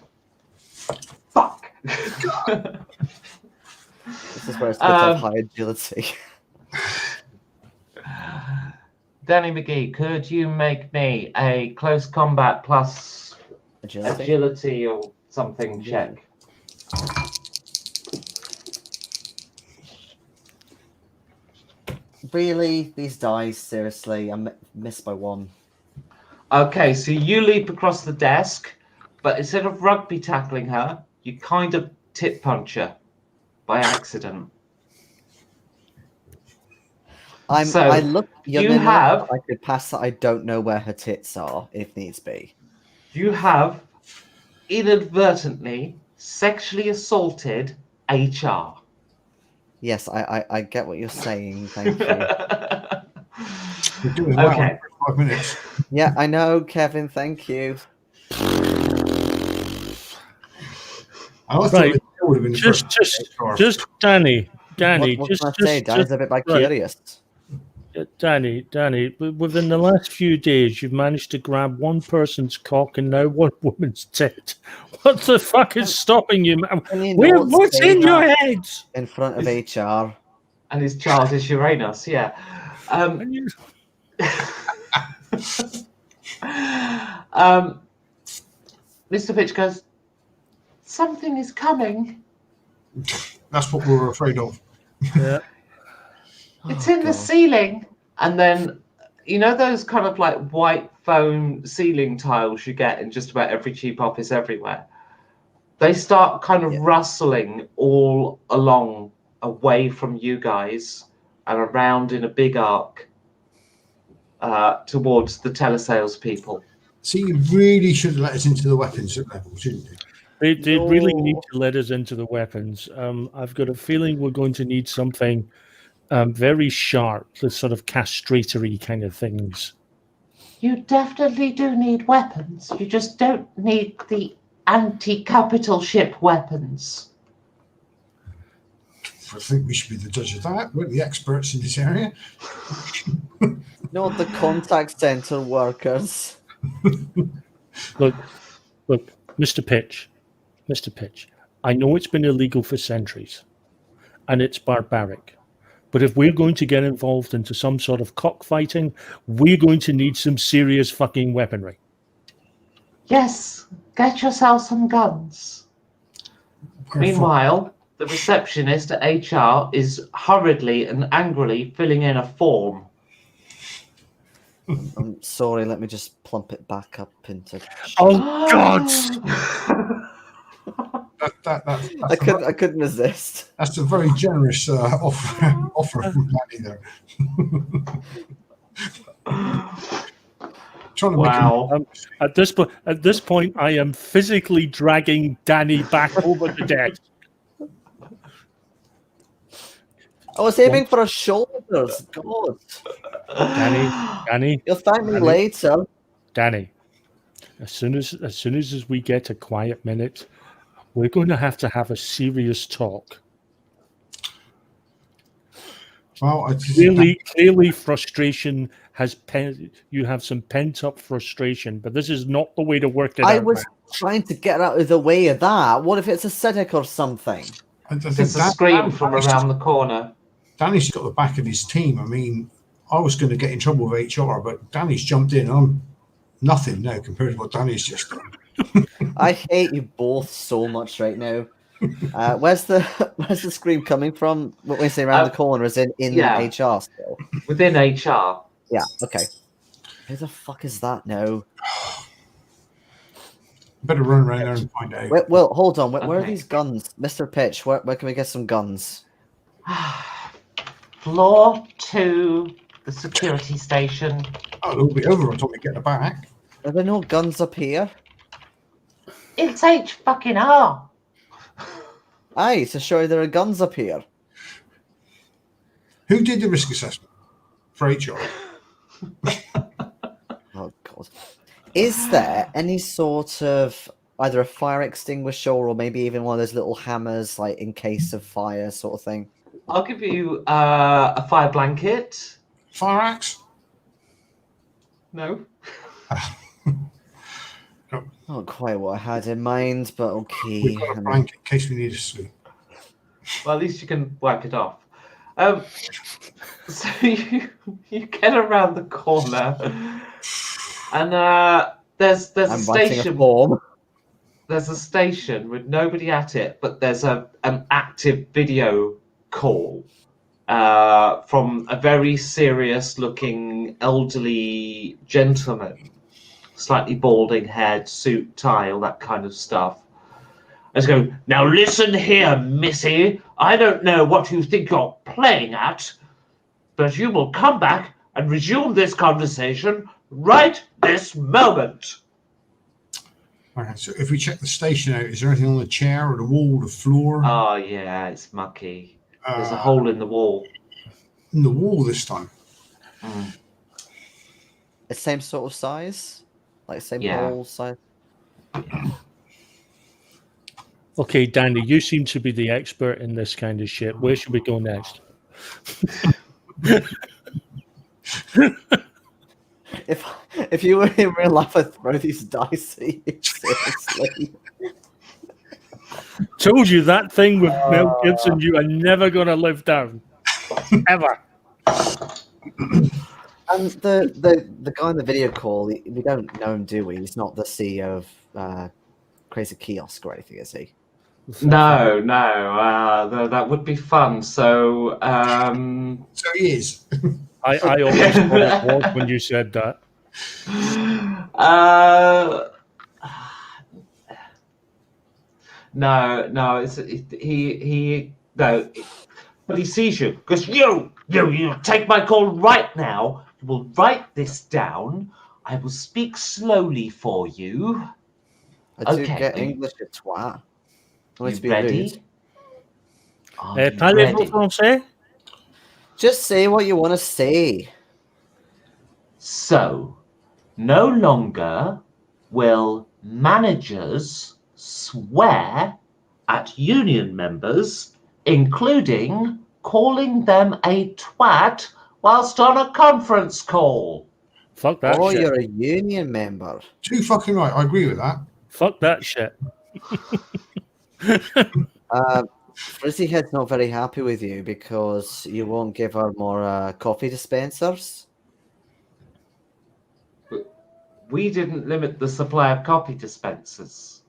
Fuck. This is where it's good to have high agility. Danny McGee, could you make me a close combat plus agility or something check? Really? These dice? Seriously? I missed by one. Okay, so you leap across the desk, but instead of rugby tackling her, you kind of tip punch her by accident. I look young you enough have- I could pass that I don't know where her tits are, if needs be. You have inadvertently sexually assaulted HR. Yes, I get what you're saying. Thank you. we're doing that Okay. for 5 minutes. Yeah, I know, Kevin. Thank you. I thought Right. it would have been the Just Danny, What just, can I say? Danny's a bit by right. curious. Danny, within the last few days, you've managed to grab one person's cock and now one woman's tit. What the fuck is stopping you, man? Can you not What's say in your that head? in front of HR? And his child is Uranus, yeah. Mr. Pitch goes, something is coming. That's what we were afraid of. Yeah. It's in the ceiling. And then, you know those kind of like white foam ceiling tiles you get in just about every cheap office everywhere? They start kind of rustling all along away from you guys. and around in a big arc towards the telesales people. See, you really should have let us into the weapons level, shouldn't you? They really need No. to let us into the weapons. I've got a feeling we're going to need something very sharp, the sort of castratory kind of things. You definitely do need weapons. You just don't need the anti-capital ship weapons. I think we should be the judge of that. We're the experts in this area. Not the contact center workers. Look, Mr. Pitch, I know it's been illegal for centuries, and it's barbaric. But if we're going to get involved into some sort of cockfighting, we're going to need some serious fucking weaponry. Yes, get yourself some guns. Meanwhile, the receptionist at HR is hurriedly and angrily filling in a form. I'm sorry, let me just plump it back up into. Oh God! I couldn't resist. That's a very generous offer from Danny there. Trying to Wow. At this point, I am physically dragging Danny back over the desk. I was aiming for her shoulders. God. Danny, You'll thank me Danny. later. Danny. As soon as we get a quiet minute, we're going to have a serious talk. Well, Clearly, frustration has you have some pent up frustration, but this is not the way to work it out. I was trying to get out of the way of that. What if it's acidic or something? It's a scream from around the corner. Danny's got the back of his team. I mean, I was going to get in trouble with HR, but Danny's jumped in. I'm nothing now compared to what Danny's just done. I hate you both so much right now. Where's the scream coming from? What we say around the corner is in HR still. Within HR. Yeah. Okay. Who the fuck is that now? Better run around there and find out. Well, hold on. Where are these guns, Mr. Pitch? Where can we get some guns? Floor 2, the security station. Oh, it'll be over until we get it back. Are there no guns up here? It's H-fucking-R. Aye, to show you there are guns up here. Who did the risk assessment for HR? Oh God. Is there any sort of either a fire extinguisher or maybe even one of those little hammers, like in case of fire sort of thing? I'll give you a fire blanket. Fire axe? No. Not quite what I had in mind, but okay. We've got a blanket in case we need a sleep. Well, at least you can wipe it off. So you get around the corner, and there's a I'm writing a station. form. There's a station with nobody at it, but there's an active video call from a very serious-looking elderly gentleman, slightly balding head, suit, tie, all that kind of stuff. Let's go. Now listen here, missy. I don't know what you think you're playing at, but you will come back and resume this conversation right this moment. Okay, so if we check the station out, is there anything on the chair or the wall, the floor? Oh, yeah, it's mucky. There's a hole in the wall. In the wall this time? The same sort of size? Like same Yeah. hole size? Okay, Danny, you seem to be the expert in this kind of shit. Where should we go next? If you were in real life, I'd throw these dice at you. Seriously. Told you that thing with Mel Gibson you are never going to live down. Ever. And the guy on the video call, we don't know him, do we? He's not the CEO of Crazy Kiosk or anything, is he? No, that would be fun. So, So he is. I almost thought it was when you said that. No, it's he. No, he sees you, goes, you take my call right now. You will write this down. I will speak slowly for you. I do Okay, get English, you twat. Are Don't you to be rude. ready? Are you Parlez-vous ready? français? Just say what you want to say. So, no longer will managers swear at union members, including calling them a twat whilst on a conference call. Fuck that Oh, shit. you're a union member. Too fucking right. I agree with that. Fuck that shit. Frizzyhead's not very happy with you because you won't give her more coffee dispensers. We didn't limit the supply of coffee dispensers.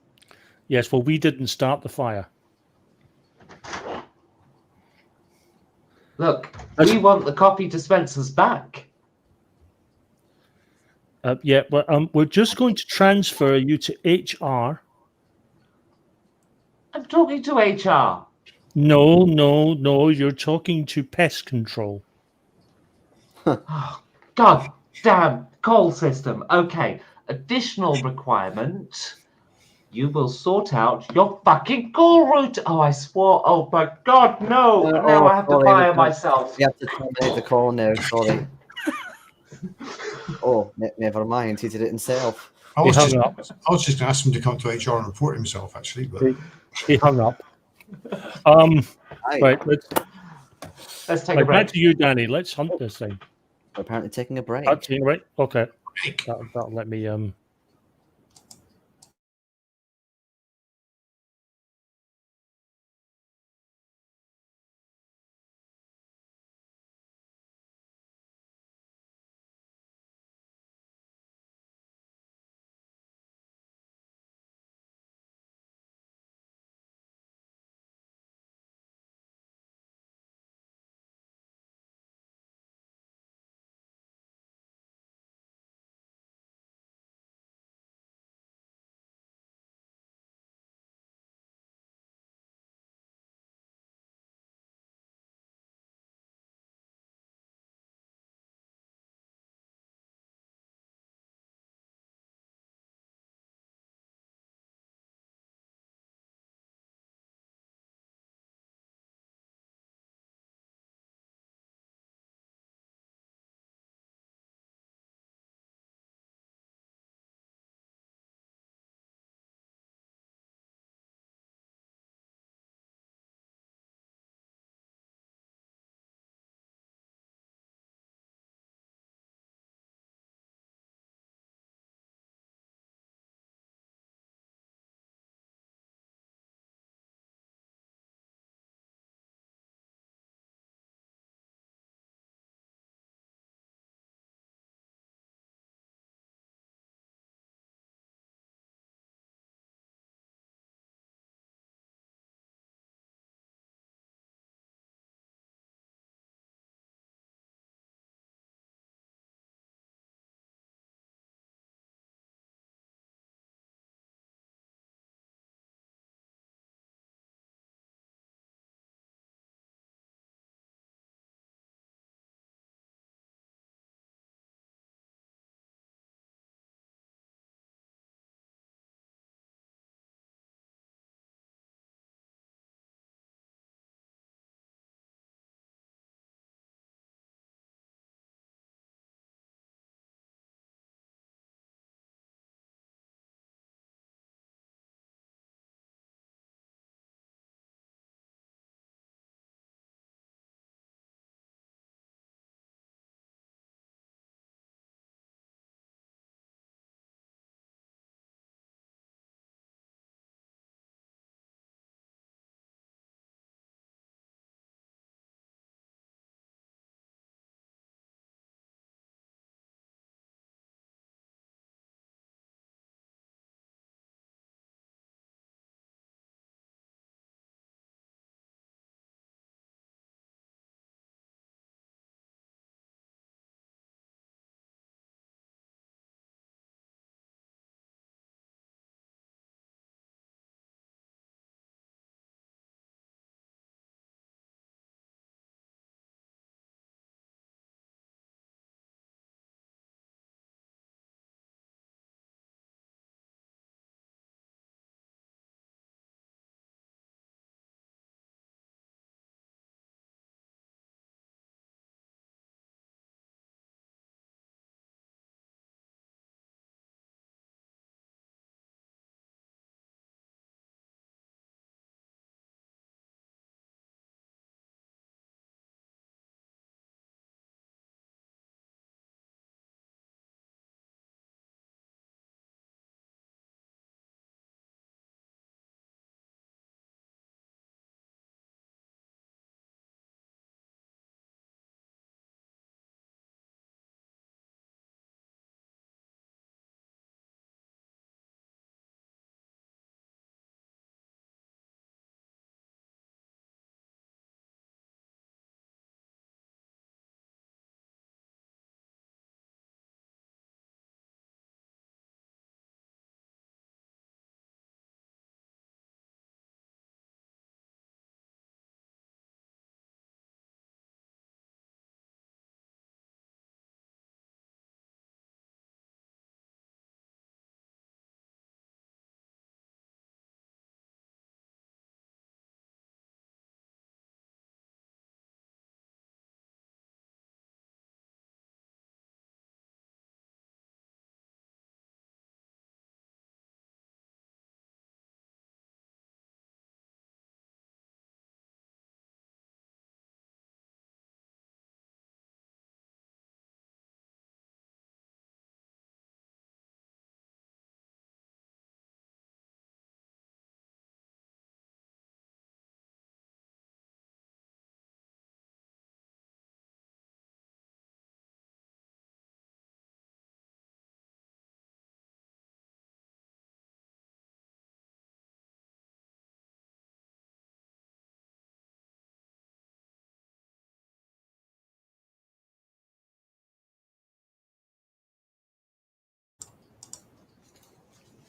Yes, well, we didn't start the fire. Look, we want the coffee dispensers back. Yeah, but we're just going to transfer you to HR. I'm talking to HR. No, you're talking to pest control. Oh, God damn call system. Okay, additional requirement. You will sort out your fucking call route. Oh, I swore. Oh my God, no! Now I have to fire myself. You have to terminate the call now. Sorry. Oh, never mind. He did it himself. I He was hung just up. I was just going to ask him to come to HR and report himself, actually. But He hung up. Hi. Right, Let's take a back break. to you, Danny. Let's hunt this thing. We're apparently taking a break. Right? Okay. That'll let me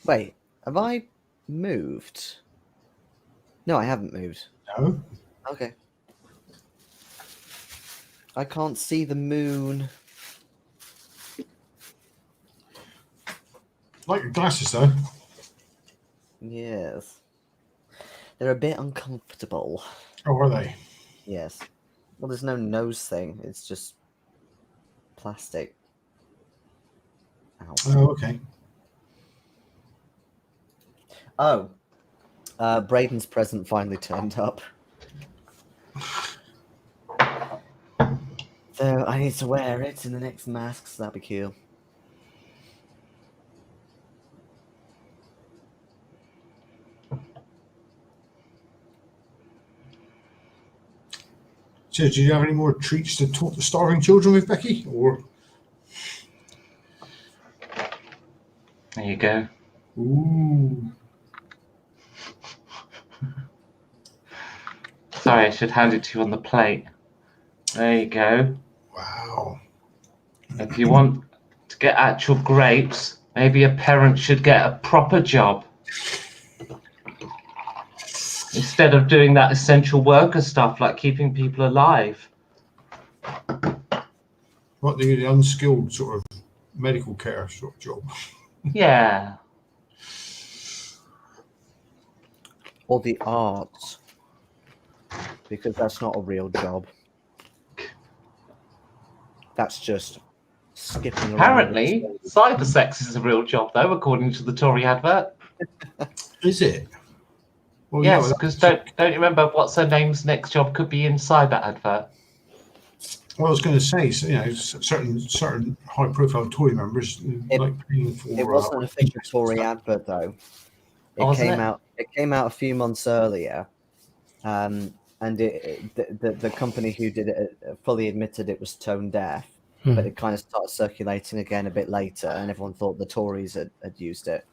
Wait, have I moved? No, I haven't moved. No. Okay. I can't see the moon. Like your glasses, though. Yes. They're a bit uncomfortable. Oh, are they? Yes. Well, there's no nose thing. It's just plastic. Ow. Oh, okay. Oh. Braden's present finally turned up. So I need to wear it in the next mask, so that'd be cool. So, do you have any more treats to talk the starving children with, Becky? Or There you go. ooh, Sorry, I should hand it to you on the plate. There you go. wow. If you want to get actual grapes, maybe a parent should get a proper job. Instead of doing that essential worker stuff like keeping people alive. What the unskilled sort of medical care sort of job? Yeah. Or the arts. Because that's not a real job. That's just skipping around. Apparently, cybersex is a real job, though, according to the Tory advert. Is it? Well, Yes, yeah, because don't you remember what's her name's next job could be in cyber advert? well, I was going to say, so, you know, certain high-profile Tory members like paying for. It wasn't an official Tory advert, though. Oh, wasn't it? It came out a few months earlier, and the company who did it fully admitted it was tone deaf, but it kind of started circulating again a bit later, and everyone thought the Tories had used it.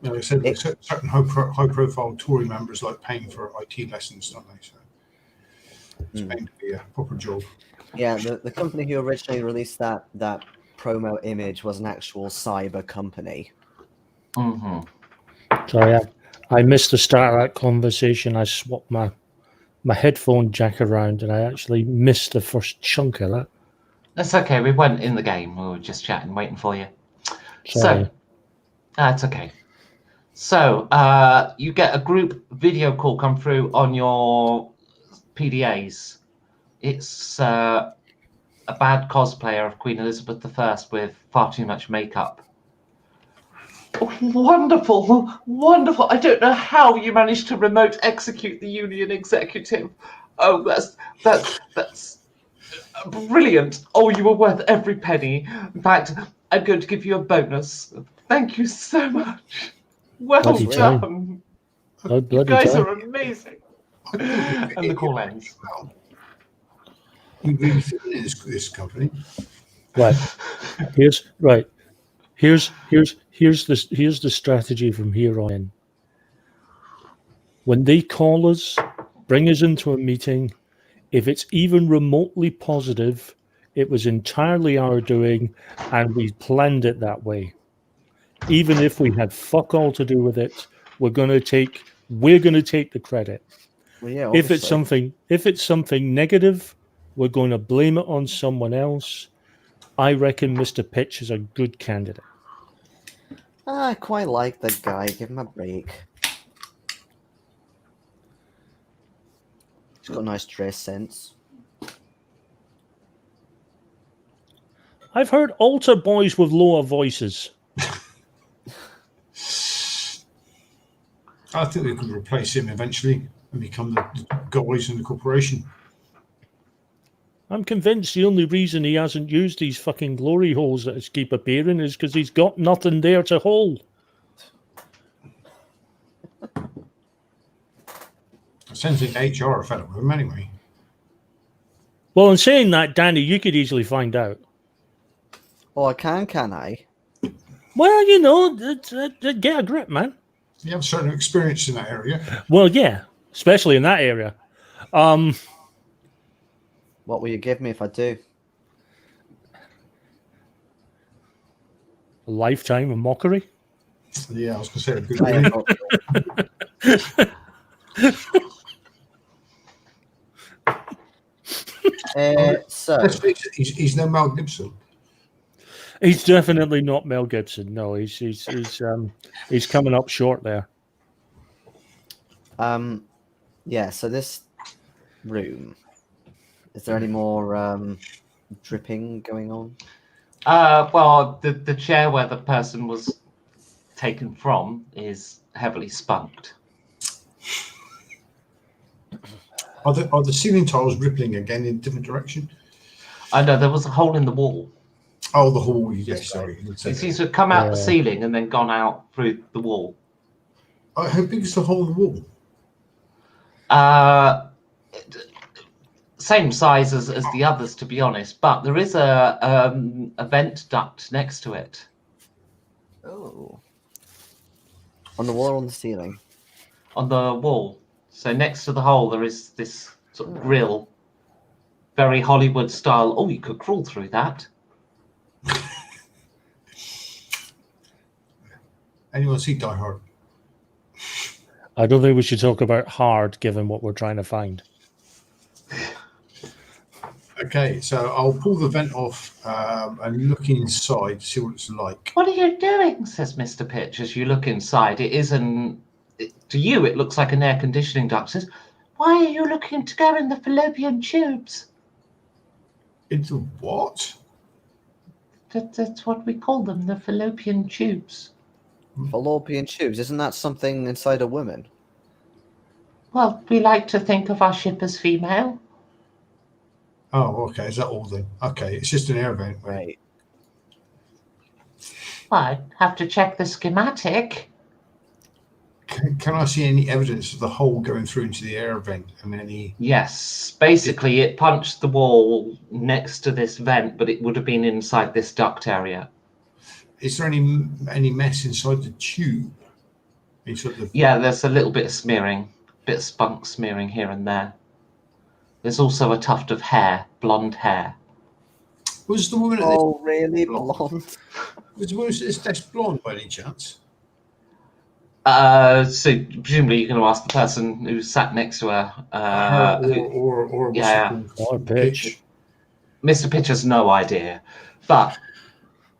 Like I said, certain high-profile Tory members like paying for IT lessons, don't they? So it's meant to be a proper job. Yeah, the company who originally released that promo image was an actual cyber company. Mm-hmm. Sorry, I missed the start of that conversation. I swapped my headphone jack around and I actually missed the first chunk of that. That's okay. We weren't in the game. We were just chatting, waiting for you. Sorry. So, that's okay. So, you get a group video call come through on your PDAs. It's a bad cosplayer of Queen Elizabeth I with far too much makeup. Wonderful, wonderful. I don't know how you managed to remote execute the union executive. Oh, that's brilliant. Oh, you were worth every penny. In fact, I'm going to give you a bonus. Thank you so much. Well Bloody time. done. Oh, You bloody guys time. are amazing. And the call ends. Well, you really fit in this company. Right. Here's the strategy from here on in. When they call us, bring us into a meeting, if it's even remotely positive, it was entirely our doing and we planned it that way. Even if we had fuck all to do with it, we're gonna take the credit. Well, yeah, If it's something negative, we're going to blame it on someone else. I reckon Mr. Pitch is a good candidate. I quite like that guy. Give him a break. He's got a nice dress sense. I've heard altar boys with lower voices. I think we could replace him eventually and become the guys in the corporation. I'm convinced the only reason he hasn't used these fucking glory holes that keep appearing is because he's got nothing there to hold. It sounds like HR are fed up with him anyway. Well, in saying that, Danny, you could easily find out. Oh, I can I? Well, you know, get a grip, man. You have certain experience in that area. Well, yeah, especially in that area. What will you give me if I do? A lifetime of mockery. Yeah, I was going to say a good I ring. thought so. So Let's face it, he's no Mel Gibson. He's definitely not Mel Gibson. No, he's coming up short there. yeah, so this room, is there any more dripping going on? Well, the chair where the person was taken from is heavily spunked. Are the ceiling tiles rippling again in a different direction? I know there was a hole in the wall. Oh, the hall. Yes, That's sorry. It seems to have come out the ceiling and then gone out through the wall. How big is the hole in the wall? Same size as the others, to be honest, but there is a vent duct next to it. Oh. On the wall or on the ceiling? On the wall. So next to the hole there is this sort of grill. Very Hollywood style. Oh, you could crawl through that. Anyone see Die Hard? I don't think we should talk about hard, given what we're trying to find. Okay, so I'll pull the vent off and look inside to see what it's like. What are you doing? Says Mr. Pitch as you look inside. It isn't. To you, it looks like an air conditioning duct. Says, why are you looking to go in the fallopian tubes? Into what? That's what we call them, the fallopian tubes. Fallopian tubes, isn't that something inside a woman? Well, we like to think of our ship as female. Oh, okay. Is that all then? Okay, it's just an air vent. Right. Well, I'd have to check the schematic. Can I see any evidence of the hole going through into the air vent and any? Yes, basically it punched the wall next to this vent, but it would have been inside this duct area. Is there any mess inside the tube? Inside the... Yeah, there's a little bit of smearing, bit of spunk smearing here and there. There's also a tuft of hair, blonde hair. Was the woman at Oh, really? Blonde. Blonde? Was the woman at this desk blonde by any chance? So presumably you're going to ask the person who sat next to her. Or yeah. Or Pitch. Mr. Pitch has no idea, but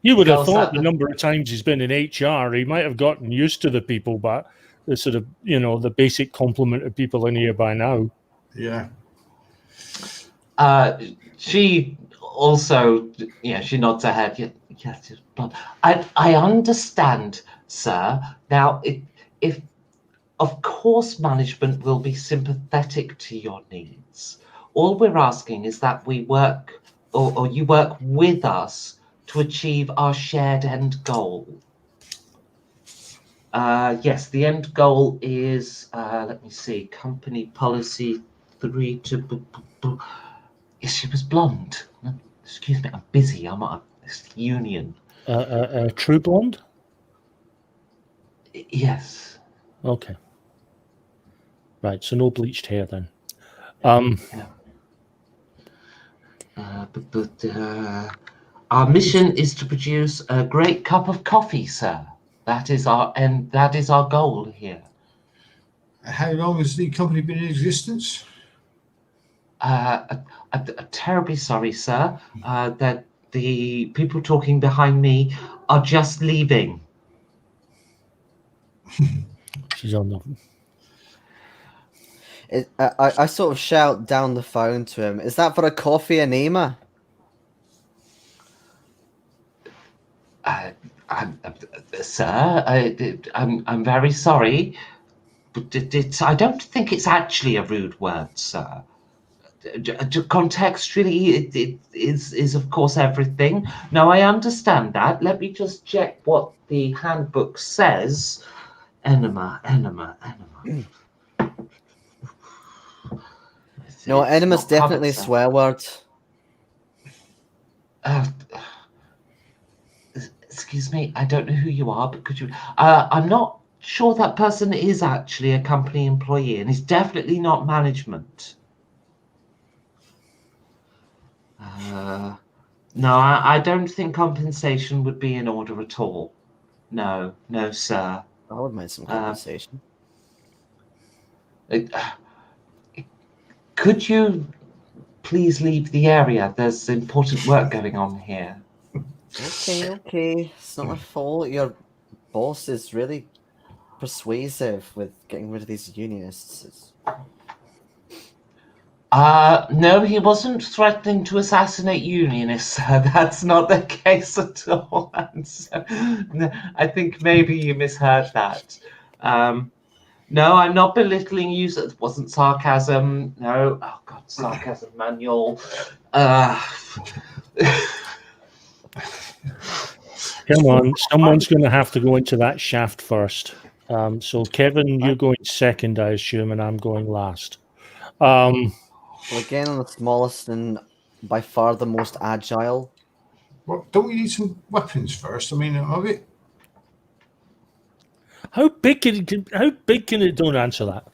You would have Girls thought at the the- number of times he's been in HR, he might have gotten used to the people, but the sort of, the basic complement of people in here by now. Yeah. she also, she nods her head. Yes, it's blonde. I understand, sir. Now, if of course management will be sympathetic to your needs. All we're asking is that we work, or you work with us to achieve our shared end goal. Yes, the end goal is, let me see, company policy 3 to... Yes, she was blonde. Excuse me, I'm busy. I'm at this union. True blonde? Yes. Okay. Right, so no bleached hair then. Our mission is to produce a great cup of coffee, sir. That is our goal here. How long has the company been in existence? I'm terribly sorry, sir, that the people talking behind me are just leaving. She's on the... I sort of shout down the phone to him. Is that for a coffee enema? Sir, I'm very sorry, but I don't think it's actually a rude word, sir. Contextually, it is of course everything. Now I understand that. Let me just check what the handbook says. Enema. No, It's enema's not covered, definitely a sir. swear word. Excuse me, I don't know who you are, but could you? I'm not sure that person is actually a company employee, and is definitely not management. No, I don't think compensation would be in order at all. No, sir. I would mind some Uh, compensation. It- Could you please leave the area? There's important work going on here. Okay. It's not my fault. Your boss is really persuasive with getting rid of these unionists. No, he wasn't threatening to assassinate unionists, sir. That's not the case at all. And so, I think maybe you misheard that. No, I'm not belittling you. It wasn't sarcasm. No. Oh, God, sarcasm manual. Come on, someone's going to have to go into that shaft first. So, Kevin, you're going second, I assume, and I'm going last. Well, again, I'm the smallest and by far the most agile. Well, don't we need some weapons first? I mean, are we? How big can it? How big can it? Don't answer that.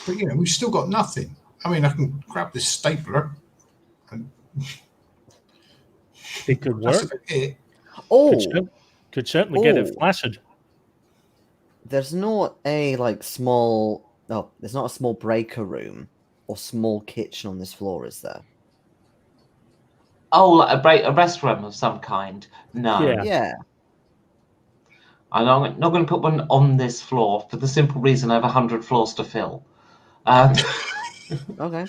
But we've still got nothing. I mean, I can grab this stapler. And It could that's work. about it. Oh, Could certainly get it Oh. flaccid. there's not a small. No, there's not a small breaker room or small kitchen on this floor, is there? Oh, like a restroom of some kind? No. Yeah. Yeah. I'm not going to put one on this floor for the simple reason I have 100 floors to fill. Okay.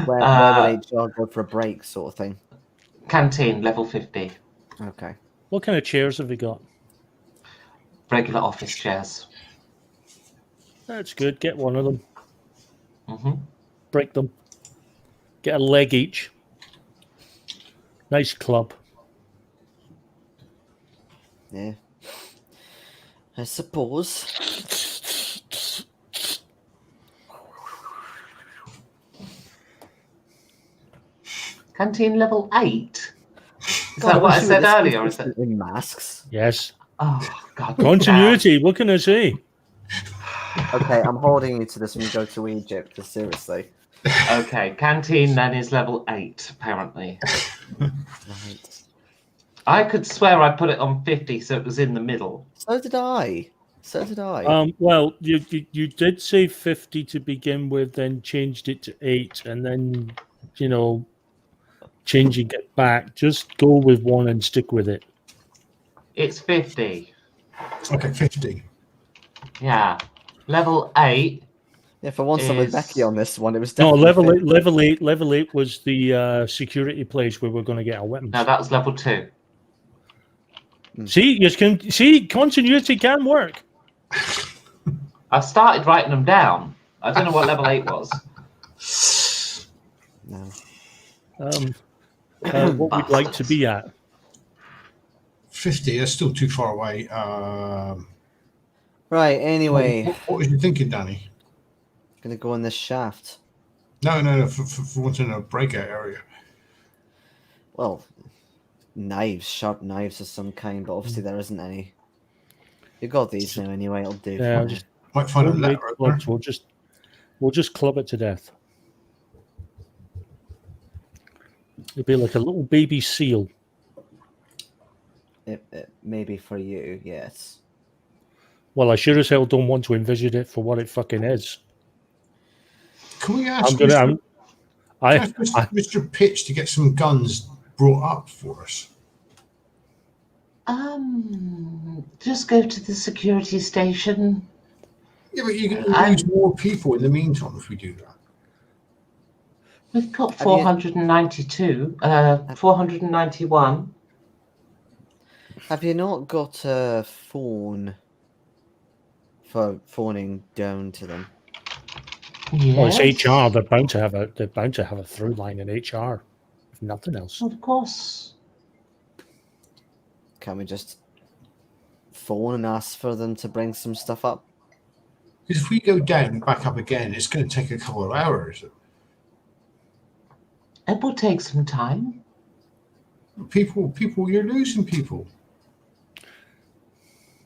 Where would HR go for a break, sort of thing? Canteen, level 50. Okay. What kind of chairs have we got? Regular office chairs. That's good. Get one of them. Hmm. Break them. Get a leg each. Nice club. Yeah. I suppose. Canteen level 8? Is that what I said earlier? Or is it? In masks. Yes. Oh, God. Continuity. What can I say? Okay, I'm holding you to this when you go to Egypt. Just seriously. Okay, canteen then is level 8, apparently. Right. I could swear I put it on 50, so it was in the middle. So did I. Well, you did say 50 to begin with, then changed it to 8, and then changing it back. Just go with one and stick with it. It's 50. Okay, 50. Yeah. Level 8. Yeah, for once I'm with Is- Becky on this one. It was No, definitely level 8 was the security place where we're going to get our weapons. No, that was level 2. See, you can see continuity can work. I started writing them down. I don't know what level 8 was. No. What we'd like to be at. 50, that's still too far away. Right, anyway. What was you thinking, Danny? Gonna go in this shaft. No, for wanting a breakout area. Well, sharp knives of some kind, but obviously there isn't any. You got these now anyway, it'll do. Yeah, for now. just Might find a don't make letter clubs. opener. We'll just club it to death. It'll be like a little baby seal. It maybe for you, yes. Well, I sure as hell don't want to envision it for what it fucking is. Can we ask I'm gonna. Mr. I Mr. Pitch to get some guns brought up for us? Just go to the security station. Yeah, but you can lose more people in the meantime if we do that. We've got Have you- 492, 491. Have you not got a phone for phoning down to them? Well, Yes. it's HR. They're bound to have a through line in HR, if nothing else. Of course. Can we just phone and ask for them to bring some stuff up? Because if we go down and back up again, it's going to take a couple of hours. It will take some time. People, you're losing people.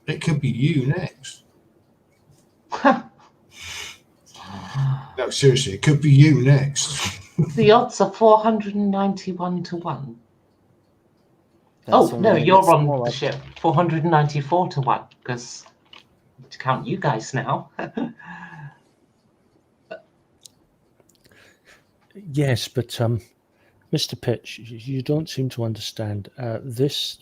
It could be you next. No, seriously, it could be you next. The odds are 491 to 1. That's Oh, only no, gonna you're get on smaller. the ship. 494 to 1, because to count you guys now. Yes, but Mr. Pitch, you don't seem to understand. This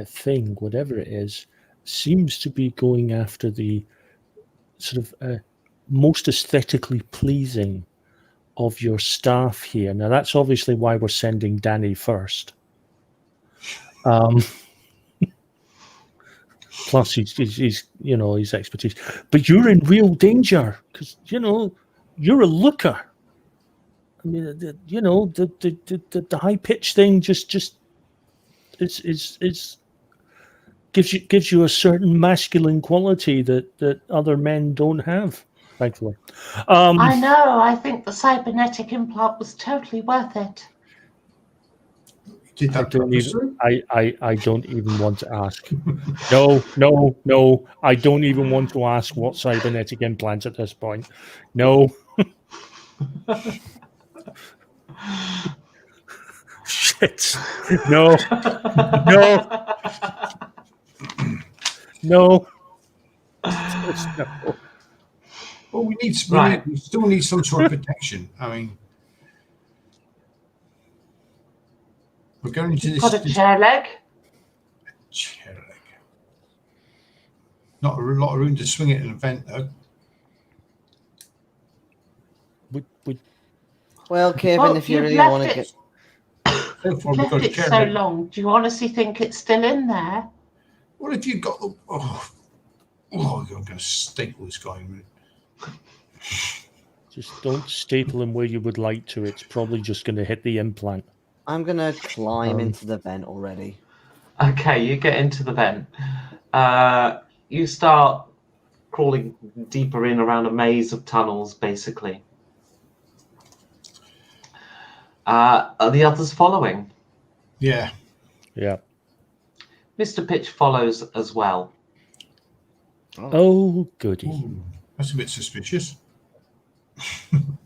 thing, whatever it is, seems to be going after the sort of most aesthetically pleasing of your staff here. Now, that's obviously why we're sending Danny first. Plus, he's you know, his expertise. But you're in real danger because you're a looker. I mean, the high pitch thing just is gives you a certain masculine quality that other men don't have. Thankfully, I know. I think the cybernetic implant was totally worth it. Did I that don't even. purposely? I don't even want to ask. No. I don't even want to ask what cybernetic implants at this point. No. Shit. No. No. Just no. Well, Right. we still need some sort of protection. I mean, we're going into Got a this chair leg. chair leg. Not a lot of room to swing it in an event, though. We Well, Kevin, Well, if you you've really left want to it. get, So far, You've we've got left a it chair so leg. long. Do you honestly think it's still in there? What have you got? Oh, I'm going to staple this guy in a minute. just don't staple him where you would like to. It's probably just going to hit the implant. I'm gonna climb into the vent already. Okay, you get into the vent. You start crawling deeper in around a maze of tunnels, basically. Are the others following? Yeah. Yeah. Mr. Pitch follows as well. Oh, goody. Ooh, that's a bit suspicious.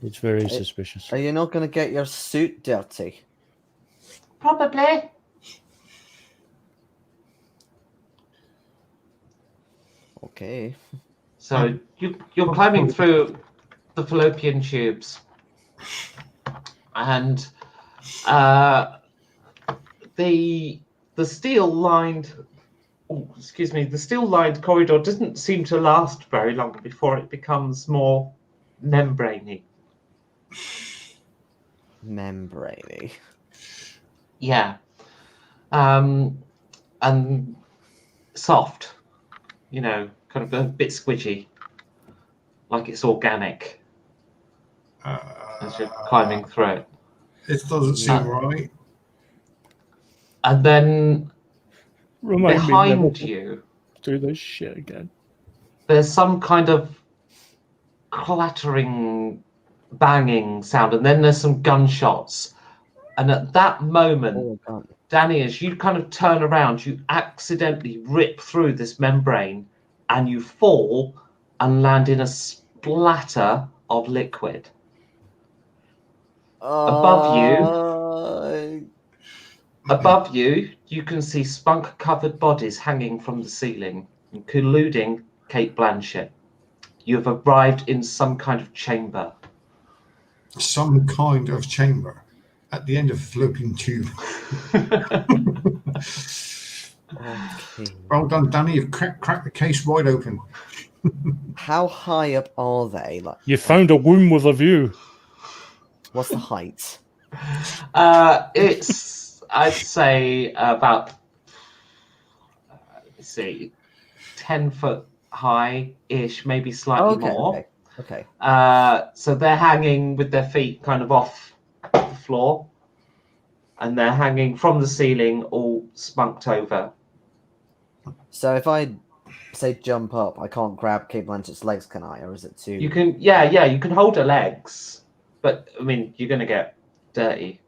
It's very suspicious. Are you not gonna get your suit dirty? Probably. Okay. So you're climbing through the fallopian tubes, and the steel-lined, the steel-lined corridor doesn't seem to last very long before it becomes more membraney. Membraney. Yeah, and soft. Kind of a bit squidgy, like it's organic as you're climbing through it. It doesn't seem right. And then Remind behind me never you, to do this shit again. there's some kind of clattering, banging sound, and then there's some gunshots. And at that moment, Oh god. Danny, as you kind of turn around, you accidentally rip through this membrane and you fall and land in a splatter of liquid. Above you, you can see spunk-covered bodies hanging from the ceiling, including Kate Blanchett. You have arrived in some kind of chamber. Some kind of chamber at the end of a fallopian tube. Okay. Well done, Danny. You've cracked the case wide open. How high up are they? Like, You found a womb with a view. what's the height? It's, I'd say, about, let's see, 10 foot high-ish, maybe slightly more. Okay. So they're hanging with their feet kind of off the floor, and they're hanging from the ceiling, all spunked over. So if I say jump up, I can't grab Kate Blanchett's legs, can I? Or is it too? You can, yeah, you can hold her legs, but I mean, you're going to get dirty.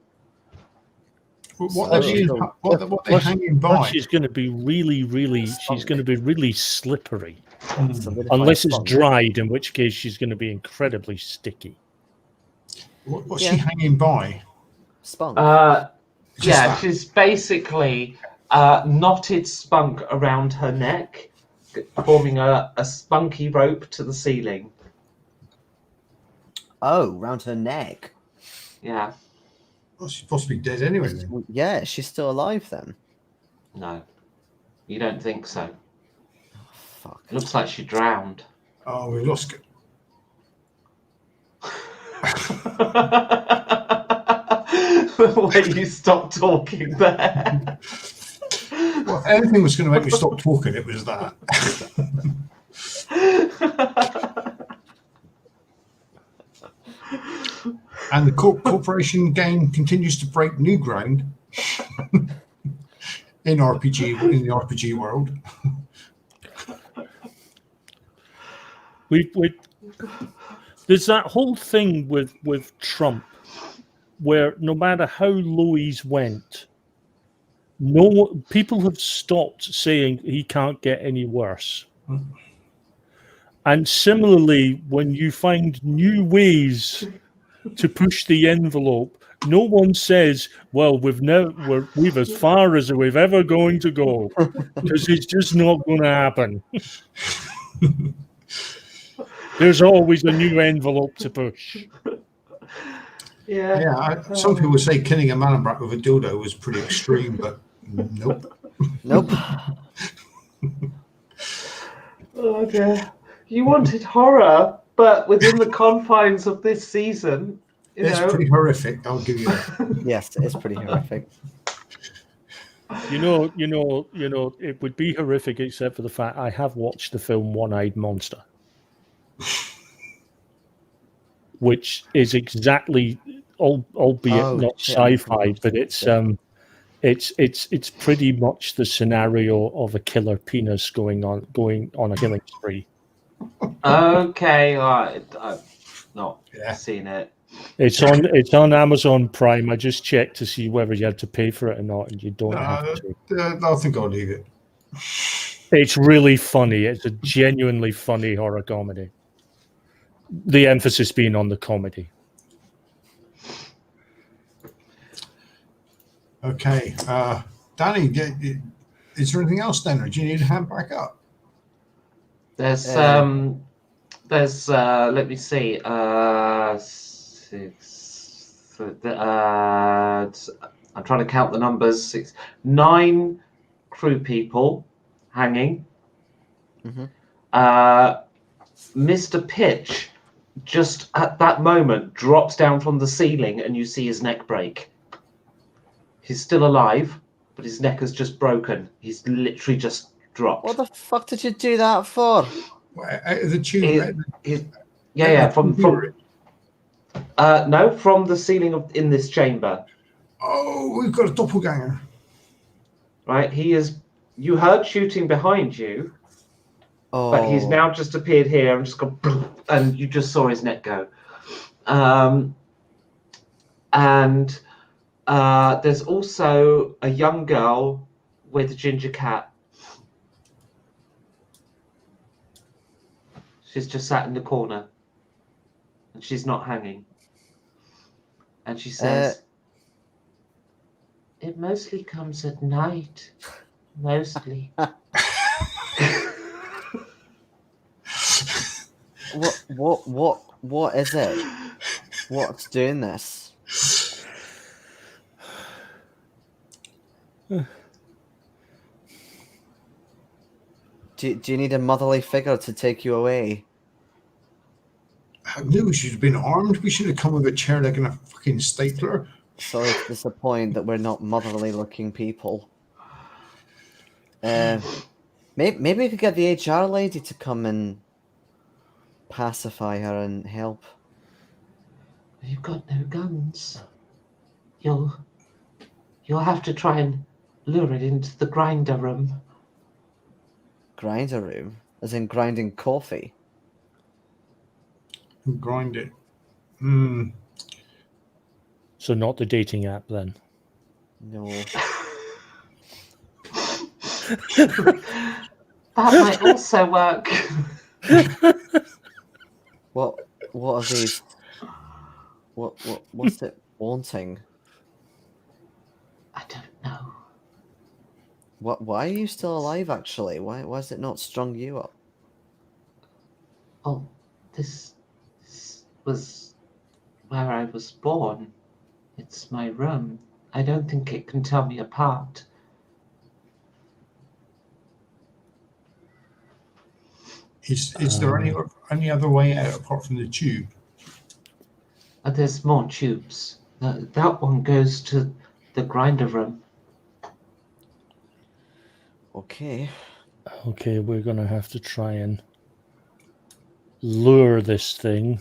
What they're hanging by? She's going to be really, really. She's going to be really slippery. Solidified Unless it's sponge. dried, in which case she's going to be incredibly sticky. What's Yeah. she hanging by? Sponge. Just Yeah, that. she's basically knotted spunk around her neck, forming a spunky rope to the ceiling. Oh, round her neck. Yeah, Well, she's possibly dead anyway then. Yeah, she's still alive then. no, you don't think so. Oh, fuck. It looks like she drowned. Oh, we've lost. The way you stopped talking there. Well, if anything was going to make me stop talking, it was that. And the corporation game continues to break new ground in the RPG world. There's that whole thing with Trump, where no matter how low he's went, people have stopped saying he can't get any worse. And similarly, when you find new ways to push the envelope, no one says, "Well, we've as far as we've ever going to go," because it's just not going to happen. There's always a new envelope to push. Yeah. Yeah, some people say killing a man with a dildo was pretty extreme, but nope. Nope. Oh dear. You wanted horror, but within the confines of this season, It's pretty horrific. I'll give you that. Yes, it's pretty horrific. You know, it would be horrific except for the fact I have watched the film One-Eyed Monster, which is exactly, albeit not shit, sci-fi, but it's pretty much the scenario of a killer penis going on a killing spree. Okay, all right. I've not Yeah. seen it. It's on Amazon Prime. I just checked to see whether you had to pay for it or not, and you don't have to. I think I'll leave it. It's really funny. It's a genuinely funny horror comedy. The emphasis being on the comedy. Okay. Danny, is there anything else then, or do you need a hand back up? There's let me see, 6. I'm trying to count the numbers. 9 crew people hanging. Mm-hmm. Mr. Pitch, just at that moment, drops down from the ceiling, and you see his neck break. He's still alive, but his neck has just broken. He's literally just dropped. What the fuck did you do that for? The tube. From from the ceiling in this chamber. Oh, we've got a doppelganger. Right, he is. You heard shooting behind you, Oh, but he's now just appeared here and just gone, and you just saw his neck go. And there's also a young girl with a ginger cat. She's just sat in the corner, and she's not hanging. And she says, "It mostly comes at night, mostly." What is it? What's doing this? Do you need a motherly figure to take you away? I knew we should have been armed. We should have come with a chair like in a fucking stapler. Sorry to disappoint that we're not motherly looking people. Maybe we could get the HR lady to come and pacify her and help. You've got no guns. You'll have to try and lure it into the grinder room. Grinder room? As in grinding coffee? Grind it. So not the dating app then. No. That might also work. What are these? What's it wanting? I don't know. Why are you still alive? Actually, why has it not strung you up? Oh, this was where I was born. It's my room. I don't think it can tell me apart. Is there any other way out apart from the tube? There's more tubes. That one goes to the grinder room. Okay. Okay, we're going to have to try and lure this thing.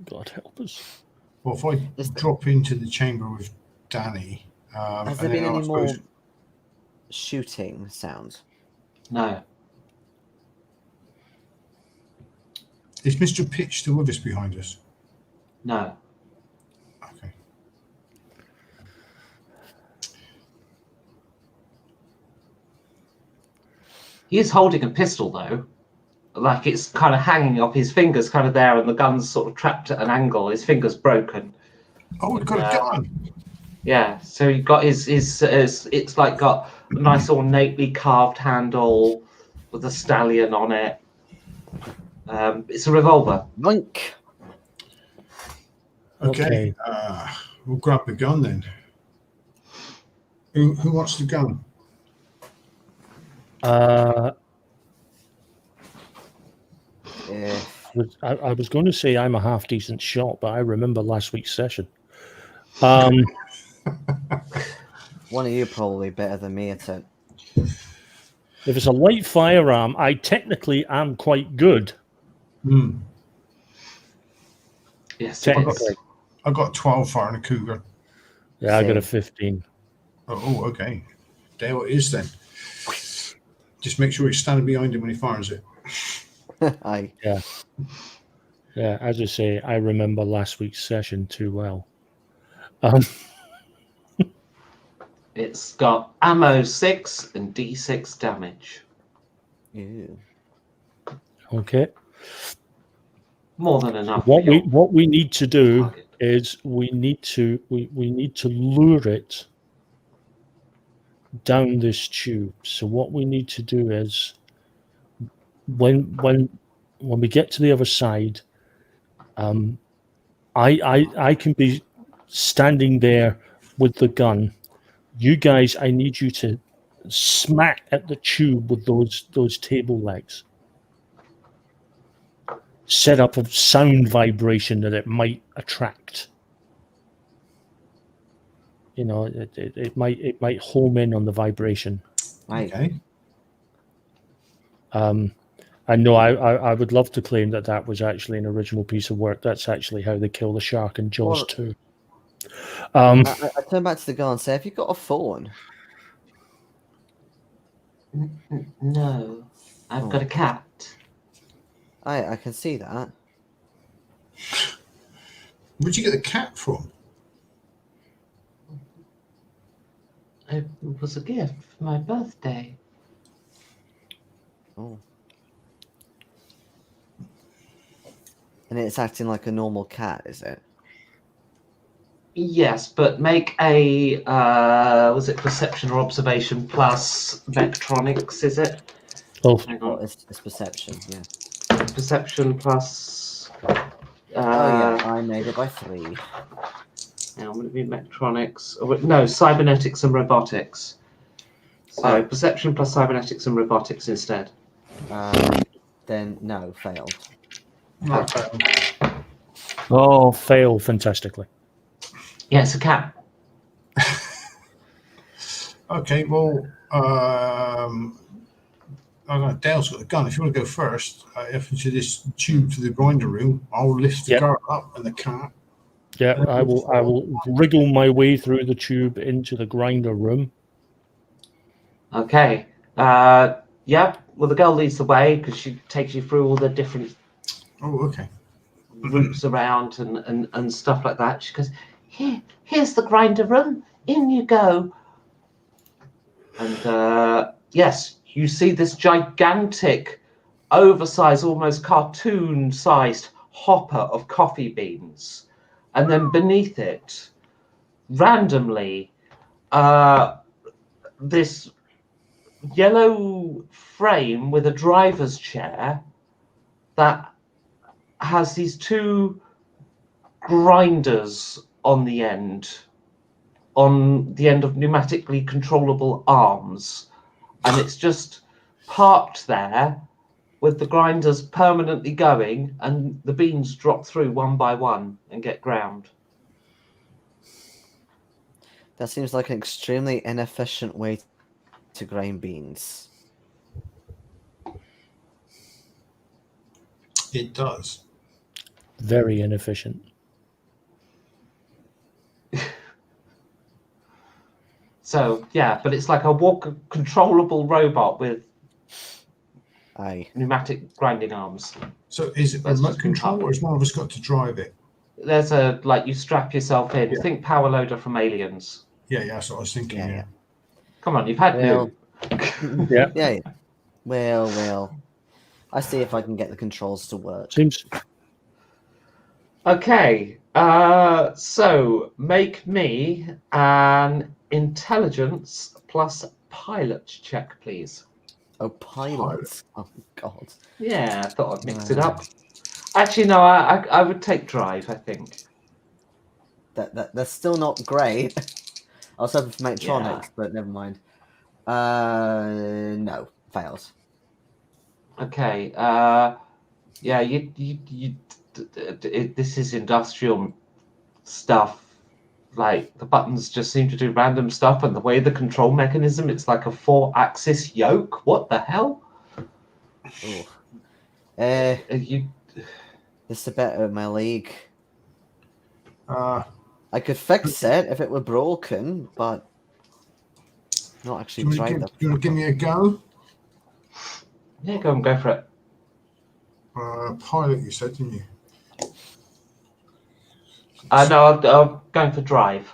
God help us. Well, if I drop into the chamber with Danny, Has there been any more shooting sounds? No. Is Mr. Pitch still with us behind us? No. Okay. He's holding a pistol, though. Like, it's kind of hanging off his fingers, kind of there, and the gun's sort of trapped at an angle. His finger's broken. Oh, we've got a gun. Yeah, so he got his it's like got a nice ornately carved handle with a stallion on it. It's a revolver. Monk. Okay. We'll grab the gun then. Who wants the gun? Yeah. I was going to say I'm a half decent shot, but I remember last week's session. One of you probably better than me at it. If it's a light firearm, I technically am quite good. Yes, I got 12 firing a cougar. Yeah, I got a 15. Oh, okay. There it is then. Just make sure he's standing behind him when he fires it. Aye. Yeah. Yeah, as I say, I remember last week's session too well. It's got ammo 6 and D6 damage. Ew. Okay. More than enough. What we need to do target. is we need to lure it down this tube. So what we need to do is when we get to the other side, I can be standing there with the gun. You guys, I need you to smack at the tube with those table legs. Set up a sound vibration that it might attract. You know, it might home in on the vibration. Right. Okay. I know I would love to claim that was actually an original piece of work. That's actually how they kill the shark in Jaws 2. I turn back to the guy and say, "Have you got a phone?" No, I've got a cat. I can see that. Where'd you get the cat from? It was a gift for my birthday. Oh. And it's acting like a normal cat, is it? Yes, but make a was it perception or observation plus Vectronics? Is it? Oh, Hang Oh, on. it's perception, yeah. Perception plus. Oh yeah, I made it by 3. Now, would it be Vectronics? Oh, no, cybernetics and robotics. So perception plus cybernetics and robotics instead. Then no, failed. No. oh, fail fantastically. Yeah, it's a cat. Okay, well, I don't know, Dale's got the gun. If you want to go first, if into this tube to the grinder room, I'll lift the guard up and the cat. Yeah, I will wriggle my way through the tube into the grinder room. Okay. Yeah. Well, the girl leads the way because she takes you through all the different Okay. routes around and stuff like that. She goes, here's the grinder room. In you go. And yes, you see this gigantic, oversized, almost cartoon-sized hopper of coffee beans. And then beneath it, randomly, this yellow frame with a driver's chair that has these two grinders on the end of pneumatically controllable arms, and it's just parked there with the grinders permanently going, and the beans drop through one by one and get ground. That seems like an extremely inefficient way to grind beans. It does. Very inefficient. So yeah, but it's like a controllable robot with Aye. pneumatic grinding arms. So is it That's remote just been control, or has one of us got to drive it? There's you strap yourself in. Yeah. Think power loader from Aliens. Yeah, that's what I was thinking. Yeah. Come on, you've had Well, new. Yeah. yeah. Well. I see if I can get the controls to work. Seems Okay, so make me an intelligence plus pilot check, please. Oh, pilots. Oh, God. Yeah, I thought I'd mix it up. Actually, no, I would take drive, I think. That's still not great. I was hoping for electronics, but never mind. No, fails. Okay, yeah, this is industrial stuff. Like, the buttons just seem to do random stuff, and the way the control mechanism, it's like a 4-axis yoke. What the hell? Oh. You This is a bit out of my league. Uh, I could fix it if it were broken, but not actually do tried you that. want to give me a go? Yeah, go for it. Pilot, you said, didn't you? No, I'm going for drive.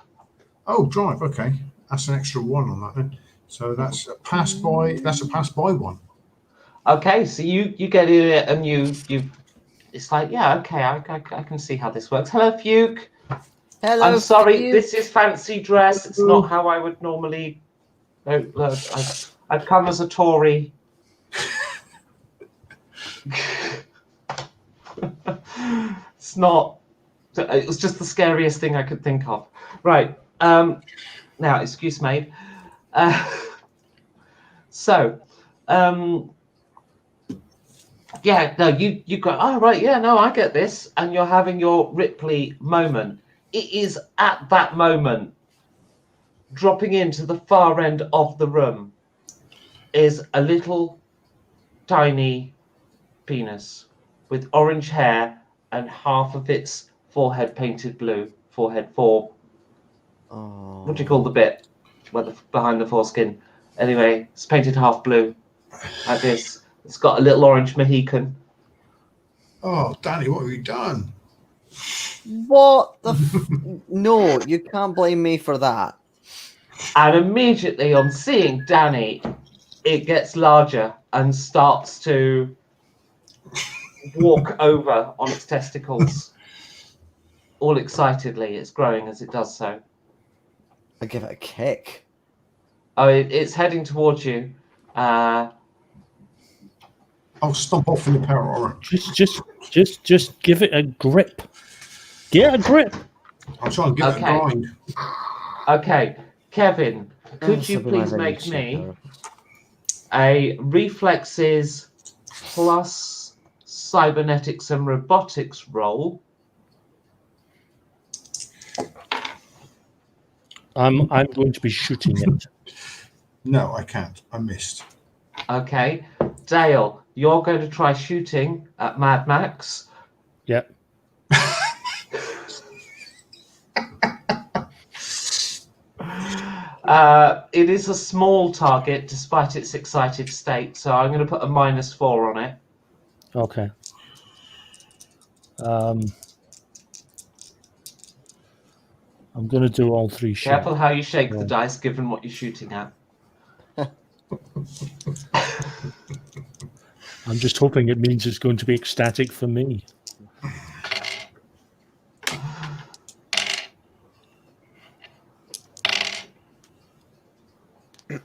Oh, drive. Okay, that's an extra 1 on that then. So that's a pass by. That's a pass by 1. Okay, so you get in it and you it's like, yeah, okay, I can see how this works. Hello, Fuke. Hello, I'm sorry, Fuke. this is fancy dress. It's not how I would normally. I'd come as a Tory. It's not. It was just the scariest thing I could think of. Right. Now, excuse me. Yeah, no, you go, oh, right, yeah, no, I get this. And you're having your Ripley moment. It is at that moment, dropping into the far end of the room, is a little tiny penis with orange hair and half of its forehead painted blue. Forehead 4. Oh. What do you call the bit where behind the foreskin? Anyway, it's painted half blue, like this. It's got a little orange Mohican. Oh, Danny, what have you done? What the No, you can't blame me for that. And immediately on seeing Danny, it gets larger and starts to walk over on its testicles. All excitedly, it's growing as it does so. I give it a kick. Oh, it's heading towards you. I'll stomp off in the power armor. just give it a grip. Get a grip. I'll try and give it a grind. Okay, Kevin, could you please make me a reflexes plus cybernetics and robotics roll? I'm going to be shooting it. No, I can't. I missed. Okay, Dale, you're going to try shooting at Mad Max. Yep. It is a small target despite its excited state, so I'm going to put a -4 on it. Okay. I'm going to do all 3 shots. Careful how you shake the dice given what you're shooting at. I'm just hoping it means it's going to be ecstatic for me.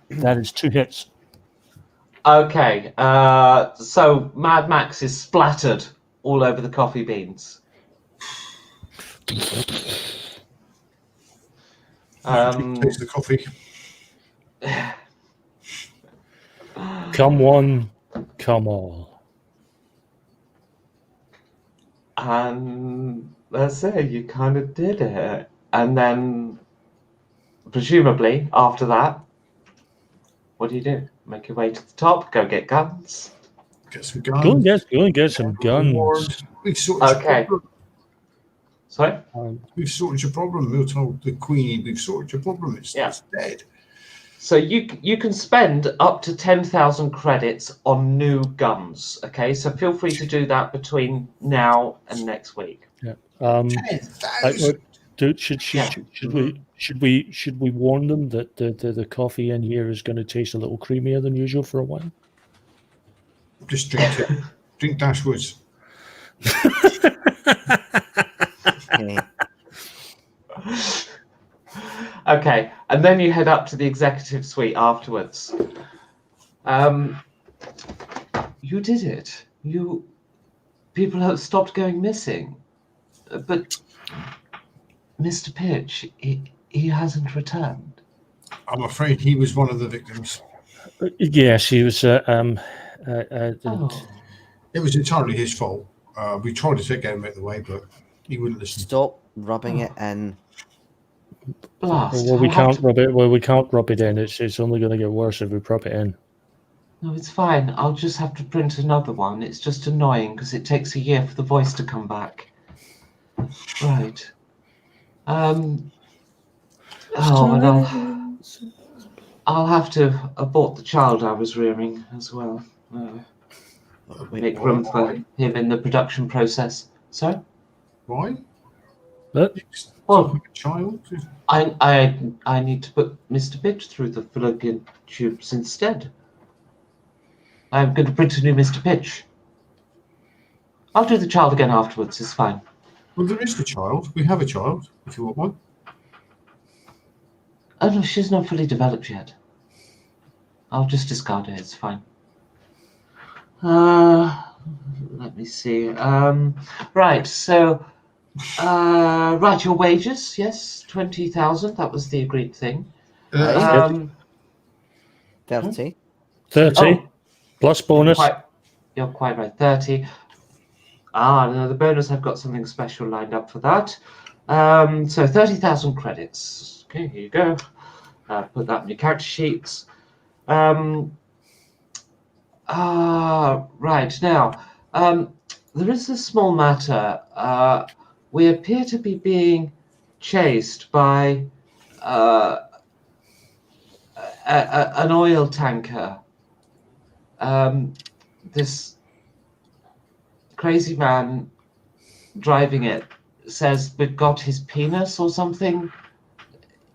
That is 2 hits. Okay, so Mad Max is splattered all over the coffee beans. Taste Um, the coffee. Come one, come all. and that's it, you kind of did it. And then, presumably, after that, what do? Make your way to the top, go get guns. Get some Go and guns. get some guns. We've sorted your Okay. problem. Sorry? We've sorted your problem. We told the Queenie we've sorted your problem. It's dead. So you can spend up to 10,000 credits on new guns. Okay, so feel free to do that between now and next week. Yeah. 10,000. Should we warn them that the coffee in here is going to taste a little creamier than usual for a while? Just drink it. Drink Dashwoods. Okay, and then you head up to the executive suite afterwards. You did it. People have stopped going missing, but Mr. Pitch, he hasn't returned. I'm afraid he was one of the victims. Yes, he was. Oh. It was entirely his fault. We tried to get him out of the way, but he wouldn't listen. Stop rubbing it in. Blast. Well, we can't rub it. Well, we can't rub it in. It's only going to get worse if we rub it in. No, it's fine. I'll just have to print another one. It's just annoying because it takes a year for the voice to come back. Right. And I'll have to abort the child I was rearing as well. Make room for him in the production process. Sorry? Why? But Well, a child. I need to put Mr. Pitch through the fallopian tubes instead. I'm going to print a new Mr. Pitch. I'll do the child again afterwards. It's fine. Well, there is the child. We have a child, if you want one. Oh no, she's not fully developed yet. I'll just discard it. It's fine. Let me see. Right. So, right, your wages. Yes, 20,000. That was the agreed thing. 30. 30 Oh. plus bonus. You're quite right. 30. No, the bonus. I've got something special lined up for that. So 30,000 credits. Okay, here you go. Put that in your character sheets. Right now, there is a small matter. We appear to be being chased by an oil tanker. This crazy man driving it says we've got his penis or something.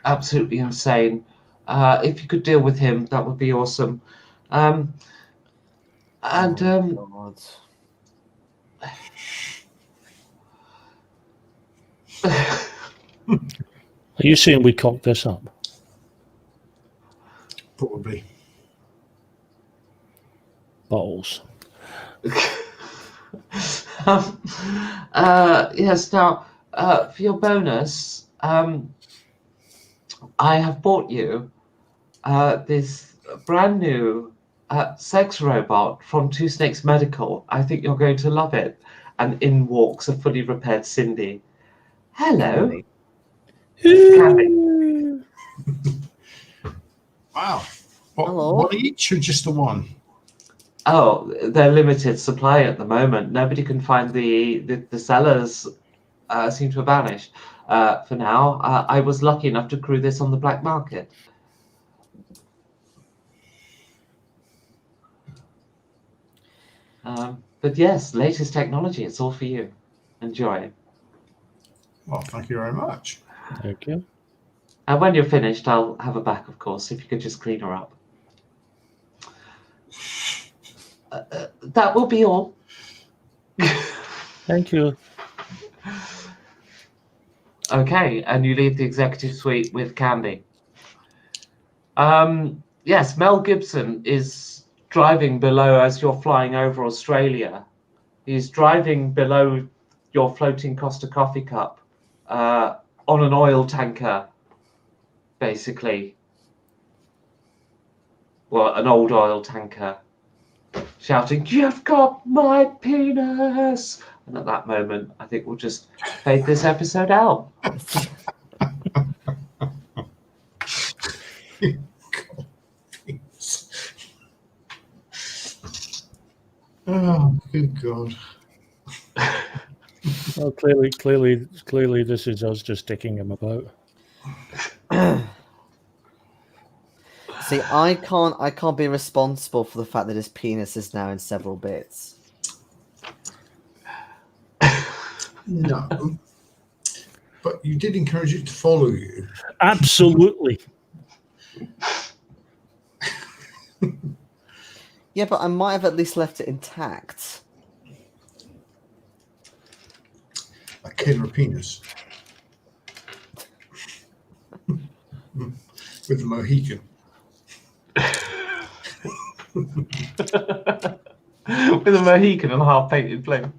Absolutely insane. If you could deal with him, that would be awesome. God. Are you saying we cocked this up? Probably. Balls. Yes. Now, for your bonus, I have bought you this brand new sex robot from Two Snakes Medical. I think you're going to love it. And in walks a fully repaired Cindy. Hello. Candy. Wow. Hello. One each or just the one? Oh, they're limited supply at the moment. Nobody can find the sellers. Seem to have vanished for now. I was lucky enough to crew this on the black market. But yes, latest technology. It's all for you. Enjoy. Well, thank you very much. Thank you. And when you're finished, I'll have her back, of course, if you could just clean her up. that will be all. Thank you. Okay, and you leave the executive suite with Candy. Yes, Mel Gibson is driving below as you're flying over Australia. He's driving below your floating Costa coffee cup on an oil tanker, basically. Well, an old oil tanker, shouting, "You've got my penis!" And at that moment, I think we'll just fade this episode out. Oh, good God. Well, clearly, this is us just dicking him about. See, I can't be responsible for the fact that his penis is now in several bits. No. But you did encourage it to follow you. Absolutely. Yeah, but I might have at least left it intact. A killer penis. With a Mohican. With a Mohican and a half-painted bling.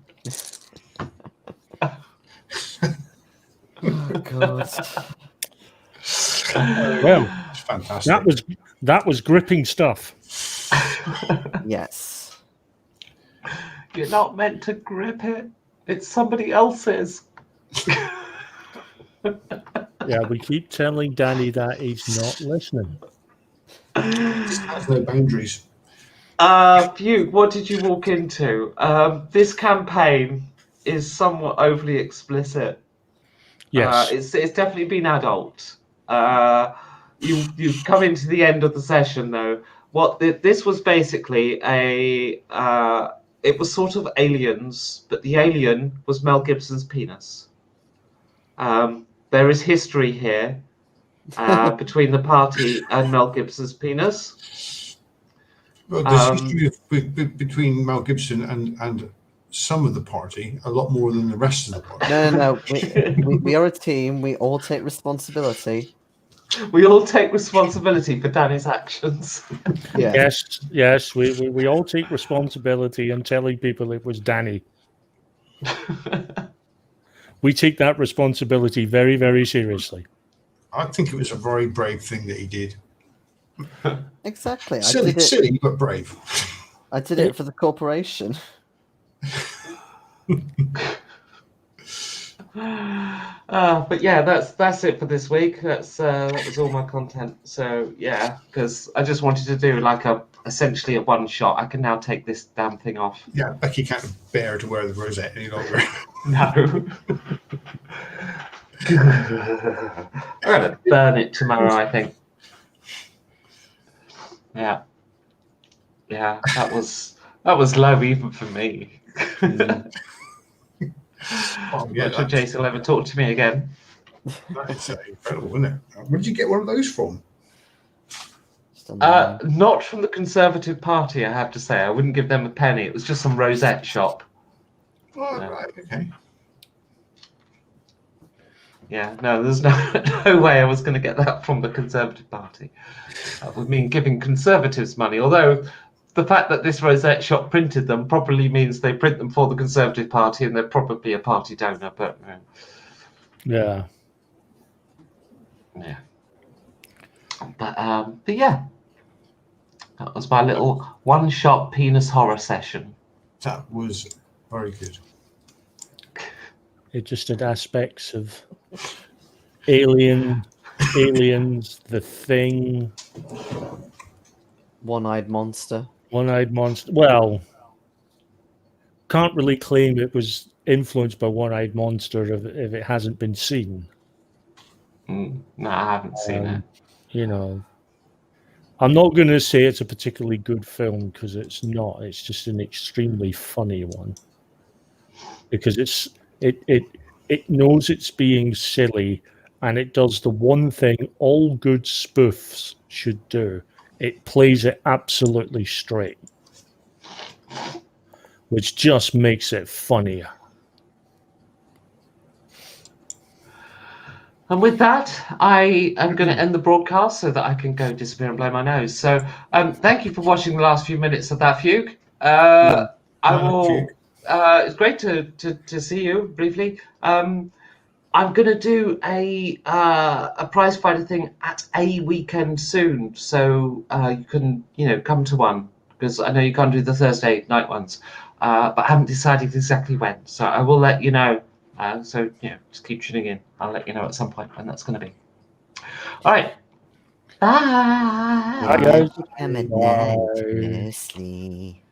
Oh God. Well, It's fantastic. that was gripping stuff. Yes. You're not meant to grip it. It's somebody else's. Yeah, we keep telling Danny that he's not listening. It just has no boundaries. Fugue, what did you walk into? This campaign is somewhat overly explicit. Yes. It's definitely been adult. You've come into the end of the session though. This was basically it was sort of aliens, but the alien was Mel Gibson's penis. There is history here between the party and Mel Gibson's penis. Well, there's history between Mel Gibson and some of the party, a lot more than the rest of the party. No. We are a team. We all take responsibility. We all take responsibility for Danny's actions. Yeah. Yes. We all take responsibility in telling people it was Danny. We take that responsibility very, very seriously. I think it was a very brave thing that he did. Exactly. Silly, but brave. I did it for the corporation. But yeah, that's it for this week. That was all my content. So yeah, because I just wanted to do like essentially a one shot. I can now take this damn thing off. Yeah, Becky can't bear to wear the rosette any longer. No. I'm gonna burn it tomorrow, I think. Yeah. Yeah, that was low even for me. Oh, yeah, I'm sure Jason will ever talk to me again. That's incredible, isn't it? Where did you get one of those from? Not from the Conservative Party, I have to say. I wouldn't give them a penny. It was just some rosette shop. Oh, Yeah. right, okay. Yeah, no, there's no way I was going to get that from the Conservative Party. That would mean giving Conservatives money, although the fact that this rosette shop printed them probably means they print them for the Conservative Party and they're probably a party donor, but Yeah. yeah. But yeah, that was my little one-shot penis horror session. That was very good. It just had aspects of aliens, the Thing, One-eyed monster. One-Eyed Monster. Well, can't really claim it was influenced by One-Eyed Monster if it hasn't been seen. No, I haven't seen it. You know, I'm not going to say it's a particularly good film because it's not. It's just an extremely funny one because it knows it's being silly and it does the one thing all good spoofs should do. It plays it absolutely straight. which just makes it funnier. And with that, I am going to end the broadcast so that I can go disappear and blow my nose. So thank you for watching the last few minutes of that fugue. I will. Fugue. It's great to see you briefly. I'm going to do a prize fighter thing at a weekend soon, so you can come to one, because I know you can't do the Thursday night ones, but I haven't decided exactly when. So I will let you know. So just keep tuning in. I'll let you know at some point when that's going to be. All right. Bye. Bye, guys. Come at Bye. night, mostly.